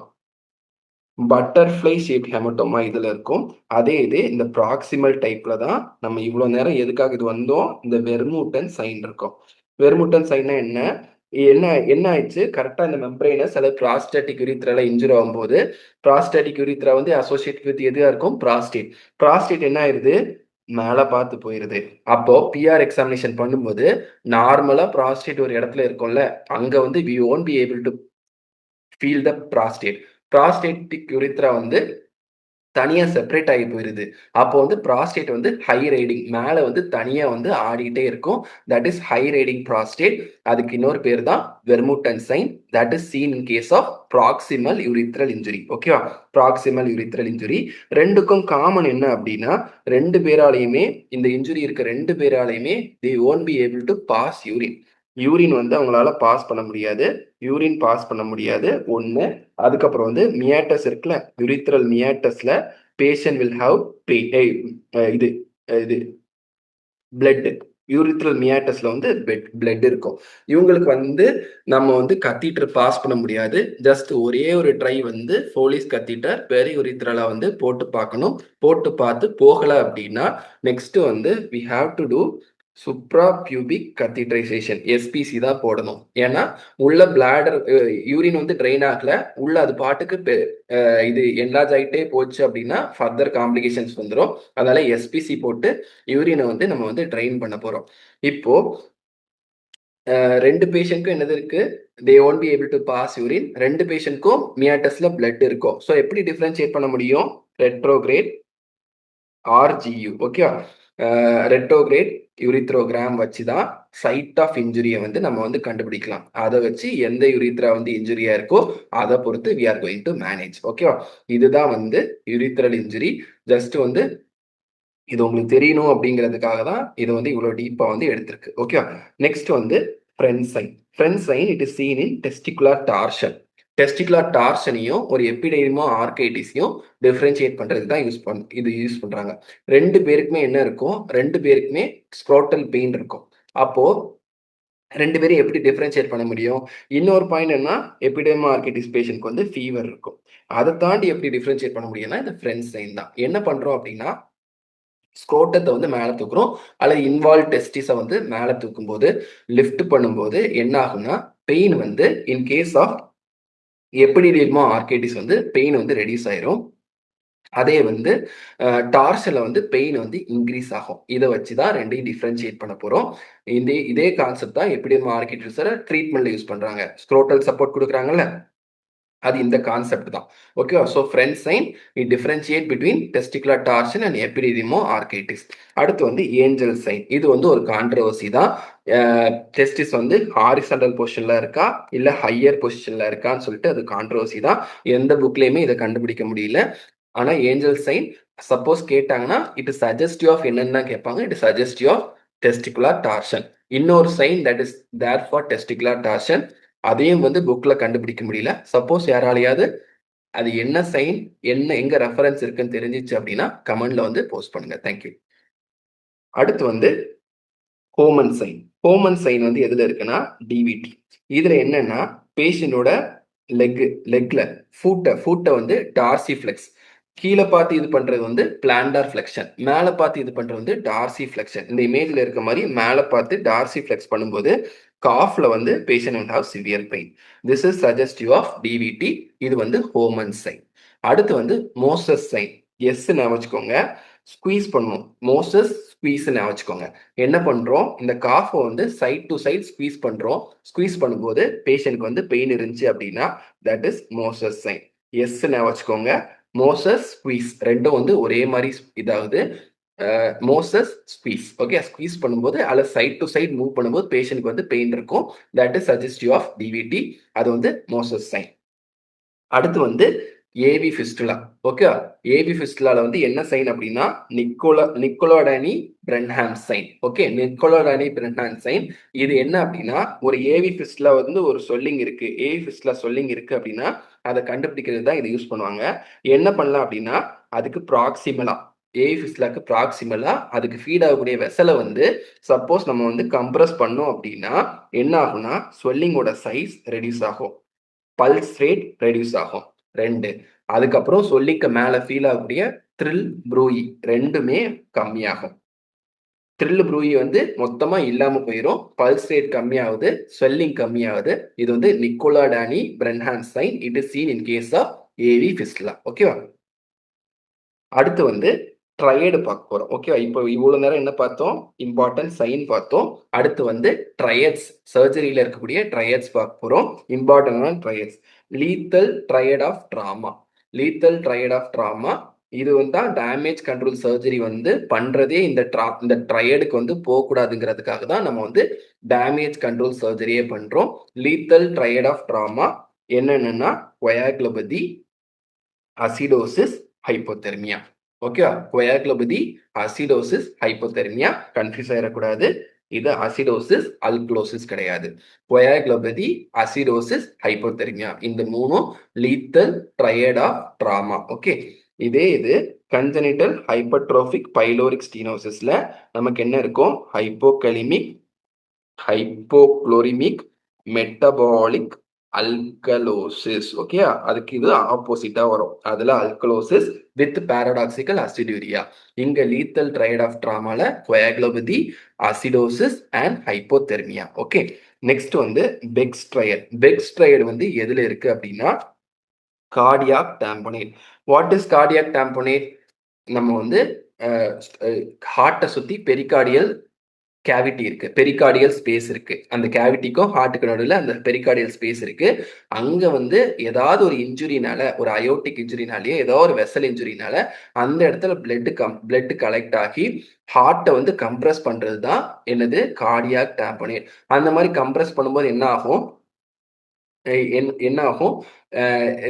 Butterfly shaped haematoma இதுல இருக்கும். அதே இது இந்த ப்ராக்சிமல் டைப்ல தான் நம்ம இவ்வளவு நேரம் எதுக்காக இது வந்தோம்? இந்த வெர்மூட்டன் சைன் இருக்கும். வெர்மூட்டன் சைன்னா என்ன? என்ன என்ன ஆயிடுச்சு? கரெக்டா இந்த மெம்பரேனஸ் அல்லது ப்ராஸ்டாட்டிக் யூரித்ரால இன்ஜூர் ஆகும்போது, ப்ராஸ்டாட்டிக் யூரித்ரா வந்து அசோசியேட் வித் எதுவா இருக்கும்? ப்ராஸ்டேட். ப்ராஸ்டேட் என்ன ஆயிருது? மேல பார்த்து போயிருது. அப்போ பிஆர் எக்ஸாமினேஷன் பண்ணும்போது நார்மலா ப்ராஸ்டேட் ஒரு இடத்துல இருக்கும்ல, அங்க வந்து we won't be able to feel the prostate. Prostatic urethra வந்து தனியா செப்பரேட் ஆகி போயிருது. அப்போ வந்து ப்ராஸ்டேட் வந்து ஹை ரைடிங் மேல வந்து தனியா வந்து ஆடிட்டே இருக்கும். That is high riding prostate. அதுக்கு இன்னொரு பேர் தான் Vermooten sign. That is seen in case of proximal urethral injury. ஓகேவா? ப்ராக்சிமல் யூரித்ரல் இன்ஜுரி 2க்கும் காமன் என்ன அப்படின்னா, 2 பேராலையுமே இந்த இன்ஜுரி இருக்க 2 பேராலையுமே they won't be able to pass urine. Urine வந்து அவங்களால பாஸ் பண்ண முடியாது. யூரின் பாஸ் பண்ண முடியாது 1. அதுக்கப்புறம் வந்து மியாட்டஸ் இருக்குல்ல, யூரித்ரல் மியாட்டஸ்ல பேஷண்ட் வில் ஹேவ் இது இது பிளட். யூரித்ரல் மியாட்டஸ்ல வந்து பிளட் இருக்கும். இவங்களுக்கு வந்து நம்ம வந்து கத்தீட்டர் பாஸ் பண்ண முடியாது. ஜஸ்ட் ஒரே ஒரு ட்ரை வந்து போலீஸ் கத்தீட்டர் பெரி யூரித்ரலா வந்து போட்டு பார்க்கணும். போட்டு பார்த்து போகல அப்படின்னா நெக்ஸ்ட் வந்து we have to do supra pubic catheterization, SPC தான் போடணும். ஏன்னா உள்ள பிளாடர் யூரின் வந்து ட்ரெயின் ஆகல, உள்ள அது பாட்டுக்கு இது என்லார்ஜ் ஆகிட்டே போச்சு அப்படின்னா ஃபர்தர் காம்ப்ளிகேஷன்ஸ் வந்துடும். அதனால எஸ்பிசி போட்டு யூரினை வந்து நம்ம வந்து ட்ரெயின் பண்ண போறோம். இப்போ 2 பேஷண்ட்க்கும் என்னது இருக்கு? They won't be able to pass urine. 2 பேஷண்ட்க்கும் மியாட்டஸ்ல பிளட் இருக்கும். ஸோ எப்படி டிஃபரன்ஷியேட் பண்ண முடியும்? Retrograde RGU. Okay. Retrograde urethrogram வச்சு தான் சைட் ஆஃப் இன்ஜுரியை வந்து நம்ம வந்து கண்டுபிடிக்கலாம். அதை வச்சு எந்த யூரித்ரா வந்து இன்ஜுரியா இருக்கோ அதை பொறுத்து we are going to manage. ஓகேவா? இதுதான் வந்து யூரித்ரல் இன்ஜுரி. ஜஸ்ட் வந்து இது உங்களுக்கு தெரியணும் அப்படிங்கிறதுக்காக தான் இது வந்து இவ்வளவு டீப்பா வந்து எடுத்திருக்கு. ஓகே. நெக்ஸ்ட் வந்து Prehn sign. Prehn sign it is seen in testicular torsion. Testicular டார்ஷனையும் ஒரு எபிடெர்மோ ஆர்கைட்டிஸையும் டிஃபரன்ஷியேட் பண்றதுக்கு தான் இது யூஸ் பண்றாங்க. 2 பேருக்குமே என்ன இருக்கும்? 2 பேருக்குமே ஸ்க்ரோட்டல் பெயின் இருக்கும். அப்போ 2 பேரும் எப்படி டிஃபரன்ஷியேட் பண்ண முடியும்? இன்னொரு பாயிண்ட் என்ன, எபிடெர்மோ ஆர்கைட்டிஸ் பேஷண்ட்க்கு வந்து ஃபீவர் இருக்கும். அதை தாண்டி எப்படி டிஃபரன்ஷியேட் பண்ண முடியும்னா இந்த ஃப்ரெண்ட் சைன் தான். என்ன பண்றோம் அப்படின்னா ஸ்க்ரோட்டத்தை வந்து மேலே தூக்குறோம், அல்லது இன்வால்வ் டெஸ்டிஸை வந்து மேலே தூக்கும்போது லிஃப்ட் பண்ணும்போது என்ன ஆகும்னா பெயின் வந்து இன் கேஸ் ஆஃப் எபிடெர்மோ ஆர்கைட்டிஸ் வந்து பெயின் வந்து ரெடியூஸ் ஆயிரும். அதே வந்து டார்சல்ல வந்து பெயின் வந்து இன்க்ரீஸ் ஆகும். இதை வச்சு தான் 2யும் டிஃபரன்ஷியேட் பண்ண போறோம். இதே கான்செப்ட் தான் எபிடெர்மோ ஆர்கைட்டிஸை ட்ரீட்மெண்ட்ல யூஸ் பண்றாங்க. ஸ்க்ரோட்டல் சப்போர்ட் கொடுக்குறாங்கல்ல, அது இந்த கான்செப்ட் தான். Okay. So Prehn sign it differentiate between testicular torsion and epididymo orchitis. அடுத்து வந்து ஏஞ்சல் சைன். இது வந்து ஒரு கான்ட்ரவர்சி தான். டெஸ்டிஸ் வந்து ஹாரிசான்டல் பொசிஷன்ல இருக்கா இல்ல ஹையர் பொசிஷன்ல இருக்கான்னு சொல்லிட்டு அது கான்ட்ரவர்சி தான். எந்த புக்லயுமே இதை கண்டுபிடிக்க முடியல. ஆனா ஏஞ்சல் சைன் சப்போஸ் கேட்டாங்கன்னா இட் இஸ் சஜஸ்டிவ் ஆஃப் என்னன்னு தான் கேட்பாங்க. It is suggestive of testicular torsion. இன்னொரு sign that is there for testicular torsion, அதையும் வந்து புக்ல கண்டுபிடிக்க முடியல. சப்போஸ் யாராலையாவது அது என்ன சைன், என்ன எங்க ரெஃபரன்ஸ் இருக்குன்னு தெரிஞ்சிச்சு அப்படின்னா கமெண்ட்ல வந்து போஸ்ட் பண்ணுங்க. தேங்க்யூ. அடுத்து வந்து ஹோமன் சைன். ஹோமன் சைன் வந்து எதுல இருக்குன்னா டிவிடி. இதுல என்னன்னா பேஷண்டோட லெக்ல ஃபூட்டை வந்து டார்சி ஃபிளெக்ஸ், கீழே பார்த்து இது பண்றது வந்து பிளான்டார் ஃபிளெக்ஷன், மேலே பார்த்து இது பண்றது வந்து டார்சி ஃபிளெக்ஷன். இந்த இமேஜ்ல இருக்க மாதிரி மேலே பார்த்து டார்சி ஃபிளெக்ஸ் பண்ணும்போது காஃப்ல வந்து patient will have severe pain. This is suggestive of DVT. இது வந்து ஹோமன் சைன். அடுத்து வந்து மோசஸ் சைன். எஸ் வச்சுக்கோங்க, ஸ்குவீஸ் பண்ணுவோம். மோசஸ் ஸ்குவீஸ் வச்சுக்கோங்க. என்ன பண்றோம்? இந்த காஃபை வந்து சைட் டு சைட் ஸ்குவீஸ் பண்றோம். ஸ்குவீஸ் பண்ணும்போது பேஷண்ட்க்கு வந்து பெயின் இருந்துச்சு அப்படின்னா that is Moses sign. S வச்சுக்கோங்க. மோசஸ் ஸ்குவீஸ் ரெண்டும் வந்து ஒரே மாதிரி இதாகுது. Moses squeeze. ஓகே. ஸ்குவீஸ் பண்ணும்போது அதில் சைட் டு சைட் மூவ் பண்ணும்போது பேஷண்ட்க்கு வந்து பெயின் இருக்கும். That is suggestive of DVT. அது வந்து மோசஸ் சைன். அடுத்து வந்து ஏவி ஃபிஸ்டுலா. ஓகே. ஏவி ஃபிஸ்டுலால வந்து என்ன சைன் அப்படின்னா Nicoladoni Branham sign. Okay. Nicoladoni Branham sign. இது என்ன அப்படின்னா ஒரு ஏவி ஃபிஸ்டுலா வந்து ஒரு சொல்லிங் இருக்கு, ஏவி ஃபிஸ்டுலா சொல்லிங் இருக்கு அப்படின்னா அதை கண்டுபிடிக்கிறது தான் இதை யூஸ் பண்ணுவாங்க. என்ன பண்ணலாம் அப்படின்னா அதுக்கு ப்ராக்சிமலா, ஏவி ஃபிஸ்டுலாக்கு ப்ராக்சிமலா அதுக்கு ஃபீட் ஆகக்கூடிய வெசலை வந்து சப்போஸ் நம்ம வந்து கம்ப்ரஸ் பண்ணோம் அப்படின்னா என்ன ஆகும்னா ஸ்வெல்லிங்கோட சைஸ் ரெடியூஸ் ஆகும், பல்ஸ் ரேட் ரெடியூஸ் ஆகும் 2. அதுக்கப்புறம் சொல்லிக்க மேல ஃபீல் ஆகக்கூடிய த்ரில் ப்ரூயி ரெண்டுமே கம்மியாகும். த்ரில் ப்ரூயி வந்து மொத்தமா இல்லாம போயிடும், பல்ஸ் ரேட் கம்மியாகுது, ஸ்வெல்லிங் கம்மியாகுது. இது வந்து Nicoladoni Branham sign. It is seen in case of AV fistula. ஓகேவா? அடுத்து வந்து ட்ரையடு பார்க்க போறோம். ஓகேவா? இப்போ இவ்வளவு நேரம் என்ன பார்த்தோம்? இம்பார்ட்டன்ட் சைன் பார்த்தோம். அடுத்து வந்து ட்ரையட்ஸ், சர்ஜரியில இருக்கக்கூடிய ட்ரையட்ஸ் பார்க்க போறோம். இம்பார்ட்டன்டான triads. Lethal triad of trauma. Lethal triad of trauma இது வந்து டேமேஜ் கண்ட்ரோல் சர்ஜரி வந்து பண்றதே இந்த ட்ரையடுக்கு வந்து போகக்கூடாதுங்கிறதுக்காக தான் நம்ம வந்து டேமேஜ் கண்ட்ரோல் சர்ஜரியே பண்றோம். லீத்தல் ட்ரையட் ஆஃப் ட்ராமா என்னென்னா கொயாகுலோபதி, அசிடோசிஸ், ஹைப்போதெர்மியா. ஓகேவா? கொயாகுலோபதி, அசிடோசிஸ், ஹைப்போதெர்மியா கன்ஃபியூஸ் ஆயிடக்கூடாது. இது அசிடோசிஸ், அல்கலோசிஸ் கிடையாது. கொயாகுலோபதி, அசிடோசிஸ், ஹைப்போதெர்மியா இந்த மூணும் lethal triad of trauma. Okay, இது கன்ஜெனிட்டல் ஹைப்பர்ட்ரோபிக் பைலோரிக் ஸ்டீனோசிஸ்ல நமக்கு என்ன இருக்கும்? Hypokalaemic, hypochloraemic, metabolic alkalosis. Okay, அதுக்கு இது ஆப்போசிட்டா வரும். அதுல அல்கலோசிஸ் வித் பாராடாக்சிக்கல் அசிடியூரியா. இங்க லீத்தல் ட்ரையட் ஆஃப் ட்ராமால coagulopathy, acidosis and hypothermia. Okay, next வந்து பெக்ஸ் ட்ரையட். பெக்ஸ் ட்ரையட் வந்து எதுல இருக்கு அப்படின்னா cardiac tamponade. What is cardiac tamponade? நம்ம வந்து ஹார்ட்டை சுத்தி பெரிகார்டியல் கேவிட்டி இருக்கு, பெரிகார்டியல் ஸ்பேஸ் இருக்கு. அந்த கேவிட்டிக்கும் ஹார்ட்டுக்கு நடுவில் அந்த பெரிகார்டியல் ஸ்பேஸ் இருக்கு. அங்க வந்து ஏதாவது ஒரு இன்ஜுரினால, ஒரு அயோட்டிக் இன்ஜுரினாலேயே ஏதோ ஒரு வெசல் இன்ஜுரினால அந்த இடத்துல பிளட் கலெக்ட் ஆகி ஹார்ட்டை வந்து கம்ப்ரஸ் பண்றது தான் என்னது? கார்டியாக் டாம்போனேட். அந்த மாதிரி கம்ப்ரஸ் பண்ணும்போது என்ன ஆகும்? என்ன ஆகும்?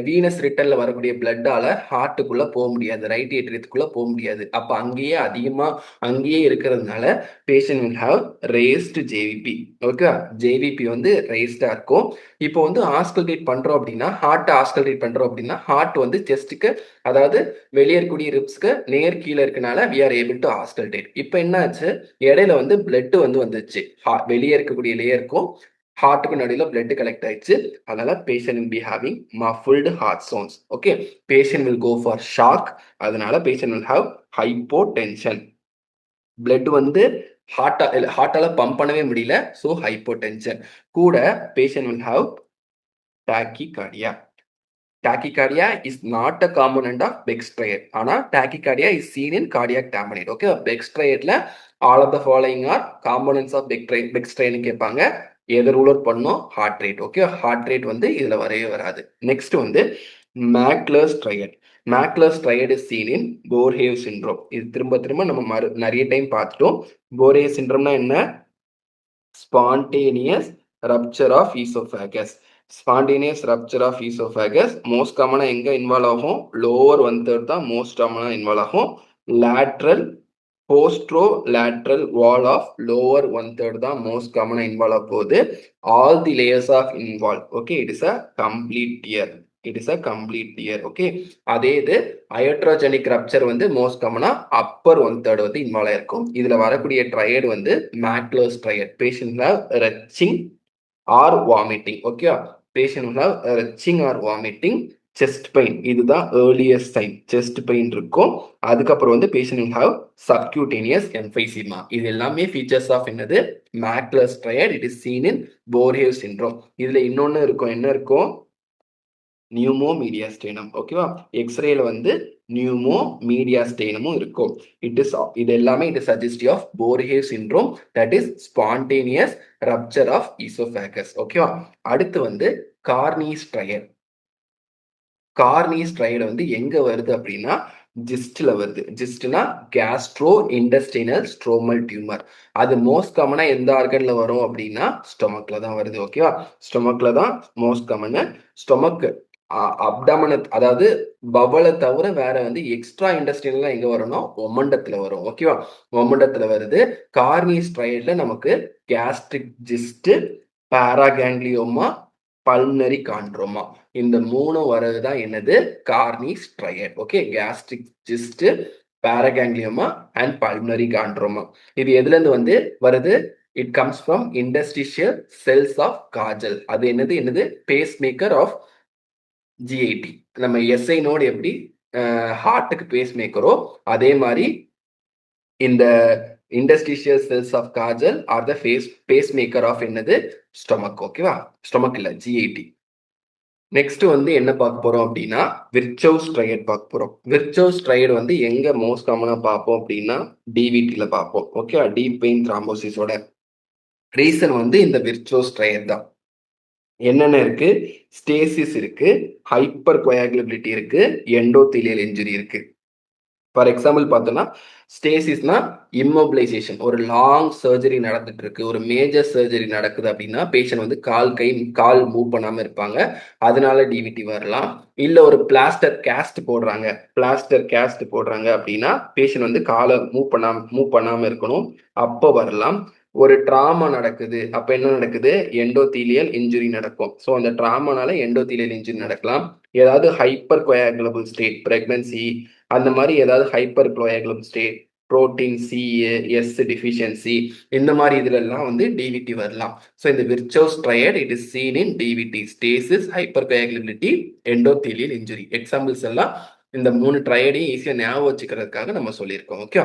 வீனஸ் ரிட்டர்ன்ல வரக்கூடிய பிளட்டால ஹார்ட்டுக்குள்ள போக முடியாது, ரைட் ஏட்ரியத்துக்குள்ள போக முடியாது. அப்ப அங்கேயே இருக்கிறதுனால patient will have raised JVP. Okay, JVP வந்து ரேஸ்டா இருக்கும். இப்போ வந்து ஆஸ்கல்டேட் பண்றோம் அப்படின்னா, ஹார்ட் ஆஸ்கல்டேட் பண்றோம் அப்படின்னா, ஹார்ட் வந்து செஸ்ட்டுக்கு, அதாவது வெளியே இருக்கக்கூடிய ரிப்ஸ்க்கு நேர் கீழே இருக்கனால வி ஆர் ஏபிள் டு ஆஸ்கல்டேட். இப்போ என்ன ஆச்சு? இடையில வந்து பிளட் வந்துச்சு, வெளியே இருக்கக்கூடிய லேயருக்கும் ஹார்ட்டுக்கு நடுவில் பிளட் கலெக்ட் ஆயிடுச்சு. அதனால patient will be having muffled heart sounds. Okay, patient will go for shock. அதனால patient will have hypotension. Blood வந்து ஹார்ட்டால பம்ப் பண்ணவே முடியல, ஸோ ஹைப்போடென்ஷன். கூட patient will have tachycardia. Tachycardia is not a component of Beck's triad. ஆனா tachycardia is seen in cardiac tamponade. Okay, Beck's triadல all of the following are components of Beck's triad கேட்பாங்க. எதை rule out பண்ணும்? Heart rate. Okay, heart rate வந்து இதுல வரவே வராது. Next வந்து Mackler's triad. Mackler's triad is seen in Boerhaave syndrome. இது திரும்ப நம்ம நிறைய டைம் பார்த்துட்டோம். போர்ஹேவ் சிண்ட்ரோம்னா என்ன? Spontaneous rupture of oesophagus. Spontaneous rupture of oesophagus most காமனாக எங்கே இன்வால்வ் ஆகும்? லோவர் 1/3 தான் மோஸ்ட் காமனாக இன்வால்வ் ஆகும். Lateral postero lateral wall of lower 1/3 தான் மோஸ்ட் காமனாக இன்வால்வ் ஆக போகுது. All the layers of involve. Okay, it is a complete tear. Okay, அதே இது அயோட்ரோஜெனிக் ரப்சர் வந்து மோஸ்ட் காமனா அப்பர் 1/3 வந்து இன்வால்வ் ஆயிருக்கும். இதுல வரக்கூடிய ட்ரையட் வந்து Mackler's triad. Patient have retching or vomiting. Okay, patient have retching or vomiting. Chest pain, இதுதான் ஏர்லியஸ்ட் சைன். செஸ்ட் பெயின் இருக்கும். அதுக்கப்புறம் வந்து பேஷண்ட் ஹேவ் சப்கியூட்டேனியஸ் எம்பைசிமா. இது எல்லாமே ஃபீச்சர்ஸ் ஆஃப் என்னது? Mackler's triad. It is seen in Boerhaave syndrome. இதுல இன்னொன்னு இருக்கும். என்ன இருக்கும்? Pneumo mediastinum. ஓகேவா? எக்ஸ்ரேல வந்து நியூமோ மீடியாஸ்டேனமும் இருக்கும். இது எல்லாமே it is suggestive of Boerhaave syndrome, that is spontaneous rupture of oesophagus. ஓகேவா? அடுத்து வந்து கார்னிஸ் ட்ரையட். கார்னிஸ் ட்ரையட் வந்து எங்க வருது அப்படின்னா ஜிஸ்ட்ல வருது. ஜிஸ்ட்னா கேஸ்ட்ரோ இன்டெஸ்டைனல் ஸ்ட்ரோமல் டியூமர். அது மோஸ்ட் காமனா எந்த ஆர்கன்ல வரும் அப்படின்னா ஸ்டொமக்ல தான் வருது. ஓகேவா? ஸ்டொமக்ல தான் மோஸ்ட் காமன். ஸ்டொமக் அப்டாமன, அதாவது பவலை தவிர வேற வந்து எக்ஸ்ட்ரா இண்டஸ்ட்ரியல் எங்க வரணும்? ஒமண்டத்துல வரும். ஓகேவா? ஒமண்டத்துல வருது. கார்னிஸ் ட்ரையட்ல நமக்கு gastric GIST, paraganglioma, pulmonary chondroma, இந்த மூணு வரதுதான் என்னது? Carney's triad. Okay, gastric GIST, paraganglioma and pulmonary chondroma. இது எதுல இருந்து வந்து வருது? It comes from interstitial cells of Cajal. அது என்னது? Pacemaker of GIT. நம்ம எஸ்ஐ நோடு எப்படி ஹார்ட்டுக்கு பேஸ் மேக்கரோ அதே மாதிரி இந்த interstitial cells of Cajal are the pacemaker of என்னது? ஸ்டொமக். ஓகேவா? ஸ்டொமக் இல்ல, ஜிஐடி. நெக்ஸ்ட் வந்து என்ன பார்க்க போறோம் அப்படின்னா விர்ச்சோஸ் ட்ரையட் பார்க்க போறோம். விர்ச்சோஸ் ட்ரையட் வந்து எங்க மோஸ்ட் காமனா பார்ப்போம் அப்படின்னா டிவிடில பார்ப்போம். ஓகே, டீப் வெயின் த்ராம்போசிஸோட ரீசன் வந்து இந்த விர்ச்சோஸ் ட்ரையட் தான். என்னென்ன இருக்கு? ஸ்டேசிஸ் இருக்கு, ஹைப்பர் கொயாகுலபிலிட்டி இருக்கு, எண்டோதீலியல் இன்ஜுரி இருக்கு. ஃபார் எக்ஸாம்பிள் பார்த்தோன்னா ஸ்டேசிஸ்னா இம்மொபிலைசேஷன், ஒரு லாங் சர்ஜரி நடந்துட்டு இருக்கு, ஒரு மேஜர் சர்ஜரி நடக்குது அப்படின்னா பேஷண்ட் வந்து கால் மூவ் பண்ணாமல் இருப்பாங்க, அதனால டிவிடி வரலாம். இல்லை ஒரு பிளாஸ்டர் கேஸ்ட் போடுறாங்க அப்படின்னா பேஷண்ட் வந்து காலை மூவ் பண்ணாமல் இருக்கணும், அப்போ வரலாம். ஒரு ட்ராமா நடக்குது, அப்போ என்ன நடக்குது, எண்டோதீலியல் இன்ஜுரி நடக்கும். ஸோ அந்த ட்ராமானால எண்டோதீலியல் இன்ஜுரி நடக்கலாம். ஏதாவது ஹைப்பர் கோயாகுலபிள் ஸ்டேட், பிரெக்னன்சி, அந்த மாதிரி ஏதாவது hypercoagulable state, protein C S deficiency, இந்த மாதிரி இதுலலாம் வந்து டிவிடி வரலாம். ஸோ இந்த Virchow's triad it is seen in DVT: stasis, hypercoagulability, endothelial injury. Examples எல்லாம் இந்த 3 ட்ரையடையும் ஈஸியாக ஞாபகம் வச்சுக்கிறதுக்காக நம்ம சொல்லியிருக்கோம். ஓகே,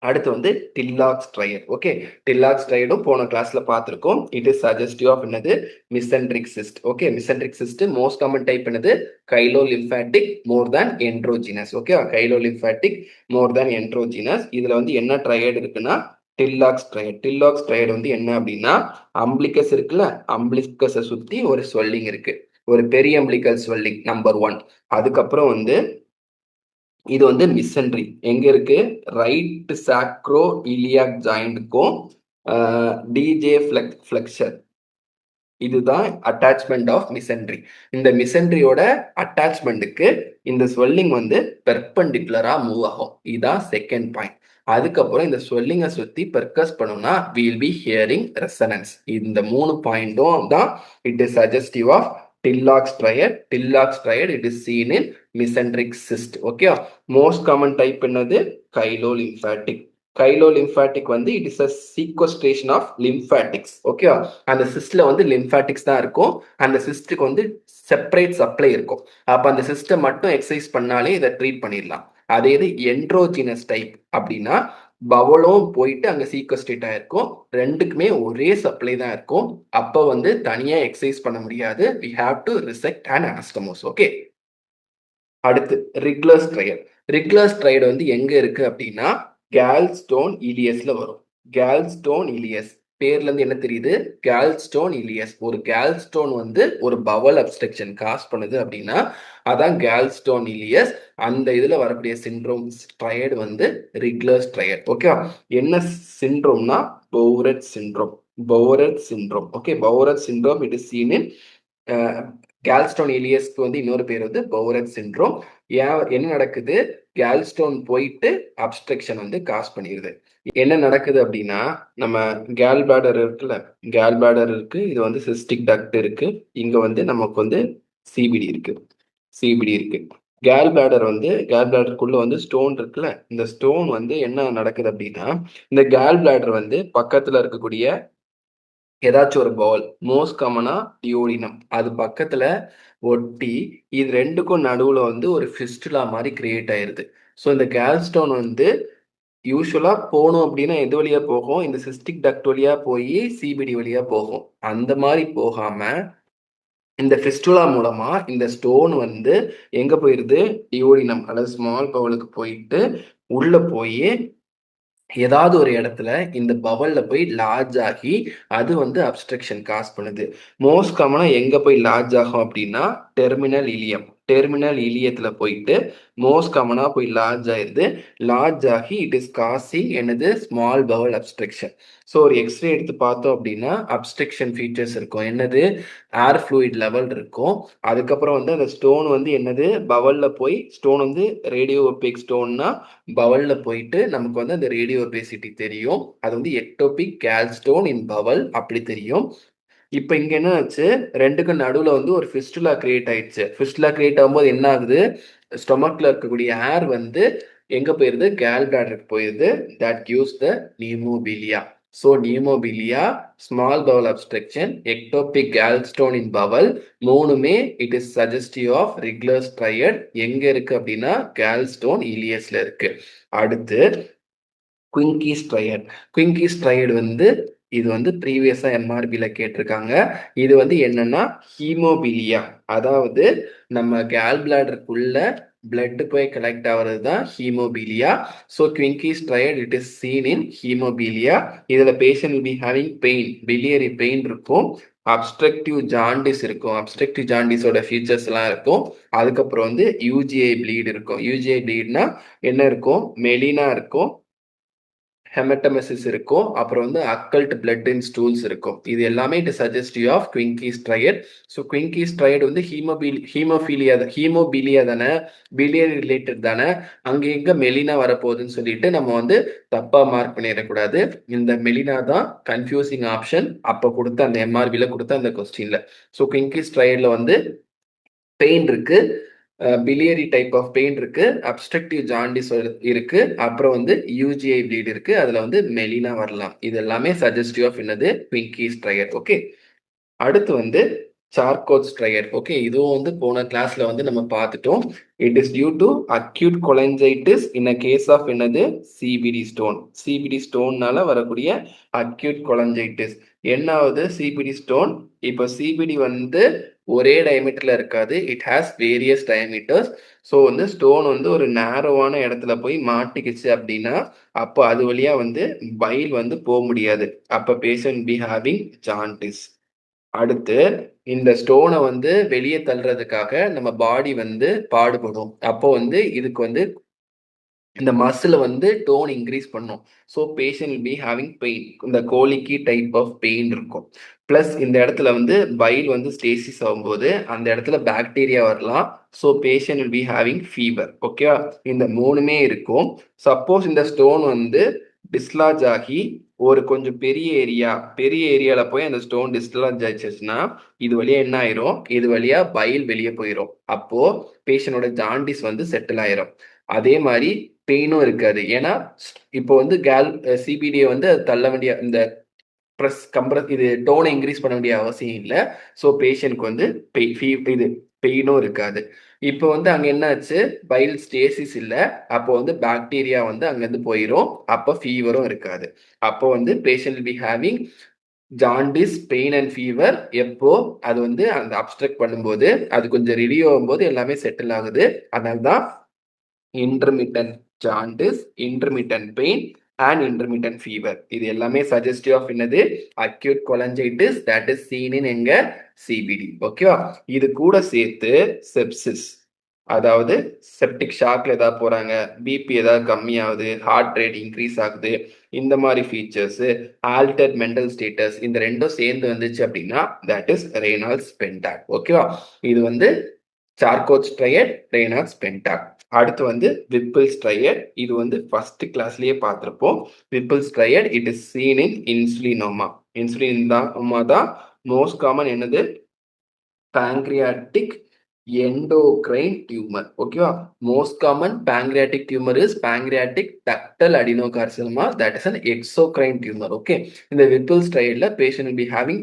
அடுத்து வந்து டில்லாக்ஸ் ட்ரையட். ஓகே, டில்லாக்ஸ் ட்ரையடும் போன கிளாஸ்ல பார்த்துருக்கோம். இட் இஸ் சஜஸ்டிவ் ஆஃப் என்னது, mesenteric cyst. Okay, mesenteric cyst most common type என்னது, chylo lymphatic more than enterogenous. Okay, chylo lymphatic more than enterogenous. இதுல வந்து என்ன ட்ரையட் இருக்குன்னா டில்லாக்ஸ் ட்ரையட். டில்லாக்ஸ் ட்ரையட் வந்து என்ன அப்படின்னா, அம்பிளிகஸ் இருக்குல்ல, அம்பிளிகஸை சுத்தி ஒரு ஸ்வெல்லிங் இருக்கு, ஒரு பெரிய அம்பிளிக்கல் ஸ்வெல்லிங் நம்பர் 1. அதுக்கப்புறம் வந்து இது வந்து மிசென்ட்ரி எங்க இருக்கு, ரைட் சாக்ரோ இலியாக் ஜாயிண்ட்டுக்கும் டிஜே ஃபிளெக்சர், இதுதான் அட்டாச்மெண்ட் ஆஃப் மிசென்ட்ரி. இந்த மிசென்ட்ரியோட அட்டாச்மெண்ட்டுக்கு இந்த ஸ்வெல்லிங் வந்து பெர்பெண்டிகுலரா மூவ் ஆகும். இதுதான் செகண்ட் பாயிண்ட். அதுக்கப்புறம் இந்த ஸ்வெல்லிங்கை சுத்தி பெர்கஸ் பண்ணோம்னா வில் பி ஹியரிங் ரெசனன்ஸ். இந்த 3 பாயிண்டும் தான் it is suggestive of Tillaux triad. Tillaux triad it is seen in mesenteric cyst. Okay, most common type என்னது, கைலோ லிம்ஃபாட்டிக். கைலோ லிம்ஃபாட்டிக் வந்து it is a sequestration of lymphatics. Okay, அந்த சிஸ்ட்ல வந்து லிம்ஃபாட்டிக்ஸ் தான் இருக்கும், அந்த சிஸ்டுக்கு வந்து செப்பரேட் சப்ளை இருக்கும். அப்ப அந்த சிஸ்டம் மட்டும் எக்ஸசைஸ் பண்ணாலே இதை ட்ரீட் பண்ணிடலாம். அதே இது என்ட்ரோஜினஸ் டைப் அப்படின்னா பவலும் போயிட்டு அங்க சீக்வஸ்ட்ரேட் ஆயிருக்கும், ரெண்டுக்குமே ஒரே சப்ளை தான் இருக்கும். அப்ப வந்து தனியா எக்ஸசைஸ் பண்ண முடியாது, we have to resect an anastomose. Okay, அடுத்து ரிக்லர்ஸ் ட்ரையட். ரிக்லர்ஸ் ட்ரையட் வந்து எங்க இருக்கு அப்படின்னா கேல்ஸ்டோன் இலியஸ்ல வரும். கேல்ஸ்டோன் இலியஸ் பேர்ல இருந்து என்ன தெரியுது, கேல்ஸ்டோன் இலியஸ். ஒரு கேல்ஸ்டோன் வந்து ஒரு பவல் அப்ஸ்ட்ரக்ஷன் காஸ் பண்ணுது அப்படின்னா அதான் கேல்ஸ்டோன் இலியஸ். அந்த இதுல வரக்கூடிய சிண்ட்ரோம் ட்ரையட் வந்து ரிக்லர்ஸ் ட்ரையட். ஓகே, என்ன சிண்ட்ரோம்னா Bouveret syndrome. Bouveret syndrome. Okay, Bouveret syndrome it is seen in gallstone இலியஸ்க்கு வந்து இன்னொரு பேர் வந்து பௌரட் சிண்ட்ரோம். என்ன நடக்குது, கேல்ஸ்டோன் போயிட்டு அப்ஸ்ட்ரக்ஷன் வந்து காஸ் பண்ணிடுது. என்ன நடக்குது அப்படின்னா, நம்ம கேல் பிளாடர் இருக்குல்ல, கேல் பிளாடர் இருக்கு, இது வந்து சிஸ்டிக் டக்ட் இருக்கு, இங்க வந்து நமக்கு வந்து சிபிடி இருக்கு. கேல் பிளாடருக்குள்ள வந்து ஸ்டோன் இருக்குல்ல, இந்த ஸ்டோன் வந்து என்ன நடக்குது அப்படின்னா, இந்த கேல் பிளாடர் வந்து பக்கத்துல இருக்கக்கூடிய ஏதாச்சும் ஒரு பவுல், மோஸ்ட் காமனா டியோடினம், அது பக்கத்துல ஒட்டி இது ரெண்டுக்கும் நடுவுல வந்து ஒரு ஃபிஸ்டுலா மாதிரி கிரியேட் ஆயிருது. ஸோ இந்த கேல்ஸ்டோன் வந்து யூஸ்வலா போகணும் அப்படின்னா எது வழியா போகும், இந்த சிஸ்டிக் டக்ட் வழியா போய் சிபிடி வழியா போகும். அந்த மாதிரி போகாம இந்த ஃபிஸ்டுலா மூலமா இந்த ஸ்டோன் வந்து எங்க போயிருது, டியோடினம் அல்லது ஸ்மால் பவுலுக்கு போயிட்டு உள்ள போய் ஏதாவது ஒரு இடத்துல இந்த பவல்ல போய் லார்ஜ் ஆகி அது வந்து அப்ஸ்ட்ரக்ஷன் காஸ் பண்ணுது. மோஸ்ட் காமனா எங்க போய் லார்ஜ் ஆகும் அப்படின்னா டெர்மினல் இலியம். டெர்மினல் இலியத்துல போயிட்டு மோஸ்ட் காமனா போய் லார்ஜ் ஆயிருது. லார்ஜ் ஆகி இட் இஸ் காசிங் என்னது, ஸ்மால் பவல் அப்ஸ்ட்ரக்ஷன். ஸோ ஒரு எக்ஸ்ரே எடுத்து பார்த்தோம் அப்படின்னா அப்ஸ்ட்ரக்ஷன் ஃபீச்சர்ஸ் இருக்கும். என்னது, ஏர் ஃப்ளூயிட் லெவல் இருக்கும். அதுக்கப்புறம் வந்து அந்த ஸ்டோன் வந்து என்னது, பவல்ல போய் ஸ்டோன் வந்து ரேடியோ ஒபேக் ஸ்டோன்னா பவல்ல போயிட்டு நமக்கு வந்து அந்த ரேடியோ ஒபேசிட்டி தெரியும். அது வந்து எக்டோபிக் கேல்ஸ்டோன் இன் பவல் அப்படி தெரியும். இப்போ இங்க என்ன ஆச்சு, ரெண்டுக்கும் நடுவுல வந்து ஒரு ஃபிஸ்டுலா கிரியேட் ஆயிடுச்சு. ஃபிஸ்டுலா கிரியேட் ஆகும்போது என்ன ஆகுது, ஸ்டொமக்ல இருக்கக்கூடிய ஏர் வந்து எங்க போயிருது, கேல் பிளாடருக்கு போயிருது. That gives the pneumobilia. So pneumobilia, small bowel obstruction, ectopic gallstone in bowel, மூணுமே it is suggestive of Rigler's triad. எங்க இருக்கு அப்படின்னா கேல்ஸ்டோன் இலியஸ்ல இருக்கு. அடுத்து குயின்கீஸ் ட்ரையட். குயின்கீஸ் ட்ரையட் வந்து இது வந்து ப்ரீவியஸா எம்ஆர்பில கேட்டிருக்காங்க. இது வந்து என்னன்னா ஹீமோபிலியா, அதாவது நம்ம கேல் பிளாடருக்குள்ள பிளட் போய் கலெக்ட் ஆகிறது தான் haemobilia. So Quincke's triad it is seen in haemobilia. இதுல patient will be having pain, biliary pain இருக்கும். அப்ஸ்ட்ரக்டிவ் ஜாண்டிஸ் இருக்கும். அப்ஸ்ட்ரக்டிவ் ஜாண்டிஸோட ஃபீச்சர்ஸ்லாம் இருக்கும். அதுக்கப்புறம் வந்து யூஜிஐ ப்ளீட் இருக்கும். யூஜிஐ ப்ளீட்னா என்ன இருக்கும்? மெலினா இருக்கும், ஹெமட்டமெசிஸ் இருக்கும், அப்புறம் வந்து அக்கல்ட் பிளட் இன் ஸ்டூல்ஸ் இருக்கும். இது எல்லாமே it suggestive of Quincke's triad. So Quincke's triad வந்து ஹீமோபீலியா தானே, பிலியரி ரிலேட்டட் தானே, அங்கே எங்க மெலினா வரப்போகுதுன்னு சொல்லிட்டு நம்ம வந்து தப்பா மார்க் பண்ணிடக்கூடாது. இந்த மெலினா தான் கன்ஃபியூசிங் ஆப்ஷன் அப்போ கொடுத்த அந்த எம்ஆர்பியில் கொடுத்த அந்த கொஸ்டின்ல. ஸோ குவிங்கீஸ் ட்ரையட்ல வந்து பெயின் இருக்கு, பிலியரி டைப் ஆஃப் பெயின் இருக்கு, அப்ஸ்ட்ரக்டிவ் ஜாண்டிஸ் இருக்கு, அப்புறம் வந்து யூஜிஐ ப்ளீட் இருக்கு, அதுல வந்து மெலினா வரலாம். இது எல்லாமே சஜஸ்டிவ் ஆஃப் என்னது? குவிங்கீஸ் ட்ரையட். ஓகே, அடுத்து வந்து சார்கோட்ஸ் ட்ரையட். ஓகே, இதுவும் வந்து போன கிளாஸ்ல வந்து நம்ம பார்த்துட்டோம். It is due to acute cholangitis in a case of என்னது? CBD stone. சிபிடி ஸ்டோன்னால வரக்கூடிய அக்யூட் கொலஞ்சைட்டிஸ். என்ன ஆகுது? CBT stone. இப்போ சிபிடி வந்து ஒரே டயமீட்டர்ல இருக்காது, it has various diameters. So வந்து ஸ்டோன் வந்து ஒரு நேரோவான இடத்துல போய் மாட்டிக்கிச்சு அப்படின்னா அப்போ அது வழியா வந்து பைல் வந்து போக முடியாது. அப்போ பேஷண்ட் பி ஹேவிங் ஜாண்டிஸ். அடுத்து இந்த ஸ்டோனை வந்து வெளியே தள்ளுறதுக்காக நம்ம பாடி வந்து பாடுபடும். அப்போ வந்து இதுக்கு வந்து இந்த மசில் வந்து டோன் இன்க்ரீஸ் பண்ணும். So patient will be having pain. இந்த கோலிக்கி டைப் ஆஃப் பெயின் இருக்கும். ப்ளஸ் இந்த இடத்துல வந்து பைல் வந்து ஸ்டேசிஸ் ஆகும்போது அந்த இடத்துல பாக்டீரியா வரலாம். So patient will be having fever. ஓகேவா? இந்த மூணுமே இருக்கும். சப்போஸ் இந்த ஸ்டோன் வந்து டிஸ்லார்ஜ் ஆகி ஒரு கொஞ்சம் பெரிய ஏரியால போய் அந்த ஸ்டோன் டிஸ்லார்ஜ் ஆயிடுச்சுன்னா இது வழியா என்ன ஆயிரும்? இது வழியா பைல் வெளியே போயிடும். அப்போ பேஷண்டோட ஜாண்டிஸ் வந்து செட்டில் ஆயிரும். அதே மாதிரி பெயினும் இருக்காது. ஏன்னா இப்போ வந்து சிபிடியை வந்து தள்ள வேண்டிய இந்த கம்ப்ரஸ் இது டோனை இன்க்ரீஸ் பண்ண வேண்டிய அவசியம் இல்லை. ஸோ பேஷண்ட்க்கு வந்து இது பெயினும் இருக்காது. இப்போ வந்து அங்கே என்ன ஆச்சு? பைல் ஸ்டேசிஸ் இல்லை, அப்போ வந்து பாக்டீரியா வந்து அங்கேருந்து போயிடும். அப்போ ஃபீவரும் இருக்காது. அப்போ வந்து patient be having jaundice, pain and fever. எப்போ அது வந்து அந்த அப்ஸ்ட்ரக்ட் பண்ணும்போது அது கொஞ்சம் ரிலீவ் ஆகும்போது எல்லாமே செட்டில் ஆகுது. அதனால தான் intermittent jaundice, intermittent pain and intermittent fever. இது எல்லாமே suggestive of என்னது? acute cholangitis that is seen in எங்க? CBD. ஓகேவா? இது கூட சேர்த்து sepsis, அதாவது செப்டிக் ஷாக்ல ஏதாவது போறாங்க, பிபி ஏதாவது கம்மியாகுது, ஹார்ட் ரேட் இன்க்ரீஸ் ஆகுது, இந்த மாதிரி ஃபீச்சர்ஸ், ஆல்டர்ட் மென்டல் ஸ்டேட்டஸ், இந்த ரெண்டும் சேர்ந்து வந்துச்சு அப்படின்னா தட் இஸ் ரேனால்ட்ஸ் பென்டாக். ஓகேவா? இது வந்து சார்கோட்ஸ் ட்ரையட், ரேனால்ட்ஸ் பென்டாக். அடுத்து வந்து விப்பிள்ஸ் ட்ரையட். இது வந்து ஃபர்ஸ்ட் கிளாஸ்லயே பார்த்திருப்போம். Whipple's triad it is seen in insulinoma. Insulinoma தான் மோஸ்ட் காமன் என்னது? pancreatic endocrine tumor. ஓகேவா? most common pancreatic tumor is pancreatic ductal adenocarcinoma, that is an exocrine tumor. Okay, இந்த Whipple's ட்ரையட்ல patient will be having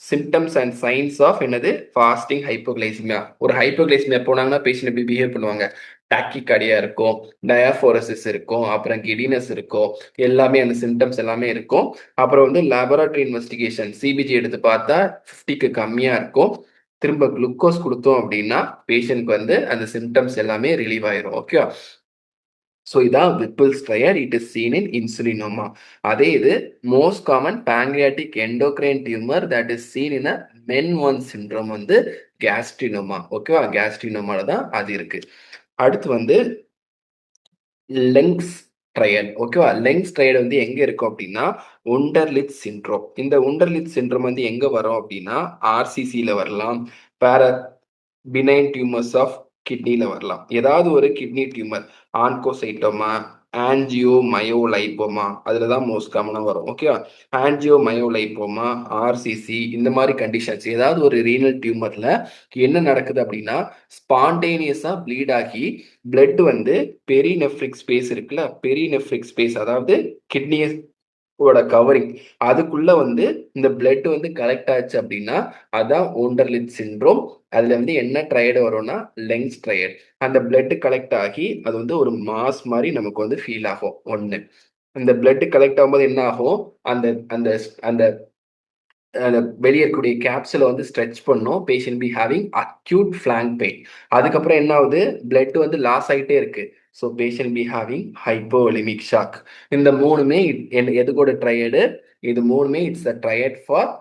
symptoms and signs of என்னது? fasting hypoglycemia. ஒரு hypoglycemia போனாங்கன்னா patient எப்படி behave பண்ணுவாங்க? Tachycardia இருக்கும், டயாபோரசிஸ் இருக்கும், அப்புறம் கிடினஸ் இருக்கும், எல்லாமே அந்த சிம்டம்ஸ் எல்லாமே இருக்கும். அப்புறம் வந்து லேபரட்டரி இன்வெஸ்டிகேஷன் சிபிஜி எடுத்து பார்த்தா 50க்கு கம்மியா இருக்கும். திரும்ப குளுக்கோஸ் கொடுத்தோம் அப்படின்னா பேஷண்ட்க்கு வந்து அந்த சிம்டம்ஸ் எல்லாமே ரிலீவ் ஆயிரும். ஓகே, ஸோ இதான் Whipple's triad. It is seen in insulinoma. அதே இது most common pancreatic endocrine tumour that is seen in a men one syndrome வந்து கேஸ்ட்ரினோமா. ஓகேவா? கேஸ்ட்ரினோமால தான் அது இருக்கு. அடுத்து வந்து லெங்ஸ் ட்ரையல். ஓகேவா? லெங்ஸ் ட்ரையல் வந்து எங்க இருக்கும் அப்படின்னா உண்டர்லிச் சிண்ட்ரோம். இந்த உண்டர்லிச் சிண்ட்ரோம் வந்து எங்க வரும் அப்படின்னா ஆர்சிசியில வரலாம், பினைன் டியூமர்ஸ் ஆஃப் கிட்னில வரலாம். ஏதாவது ஒரு கிட்னி டியூமர், ஆன்கோசைட்டோமா, ஆன்ஜியோமயோலைப்போமா, அதுல தான் மோஸ்ட் காமனா வரும். ஓகேவா? ஆன்ஜியோமயோலைப்போமா, ஆர்சிசி, இந்த மாதிரி கண்டிஷன்ஸ் ஏதாவது ஒரு ரீனல் டியூமர்ல என்ன நடக்குது அப்படின்னா ஸ்பான்டேனியஸா ப்ளீட் ஆகி பிளட் வந்து பெரிநெஃப்ரிக் ஸ்பேஸ் இருக்குல்ல, பெரிநெஃப்ரிக் ஸ்பேஸ் அதாவது கிட்னியை கவரிங் அதுக்குள்ள வந்து இந்த பிளட் வந்து கலெக்ட் ஆச்சு அப்படின்னா அதான் ஓண்டர்லிச் சிண்ட்ரோம். அதுல வந்து என்ன ட்ரையட் வரும்னா லெங்ஸ் ட்ரையட். அந்த பிளட் கலெக்ட் ஆகி அது வந்து ஒரு மாஸ் மாதிரி நமக்கு வந்து ஃபீல் ஆகும். ஒண்ணு, இந்த பிளட் கலெக்ட் ஆகும்போது என்ன ஆகும்? அந்த அந்த அந்த வெளியே இருக்கக்கூடிய கேப்சுல வந்து ஸ்ட்ரெச் பண்ணும். Patient be having acute flank pain. அதுக்கப்புறம் என்ன ஆகுது? பிளட் வந்து லாஸ் ஆகிட்டே இருக்கு. So patient be having hypovolaemic shock. இந்த மூணுமே எது கூட ட்ரையடு? இது மூணுமே it's a triad for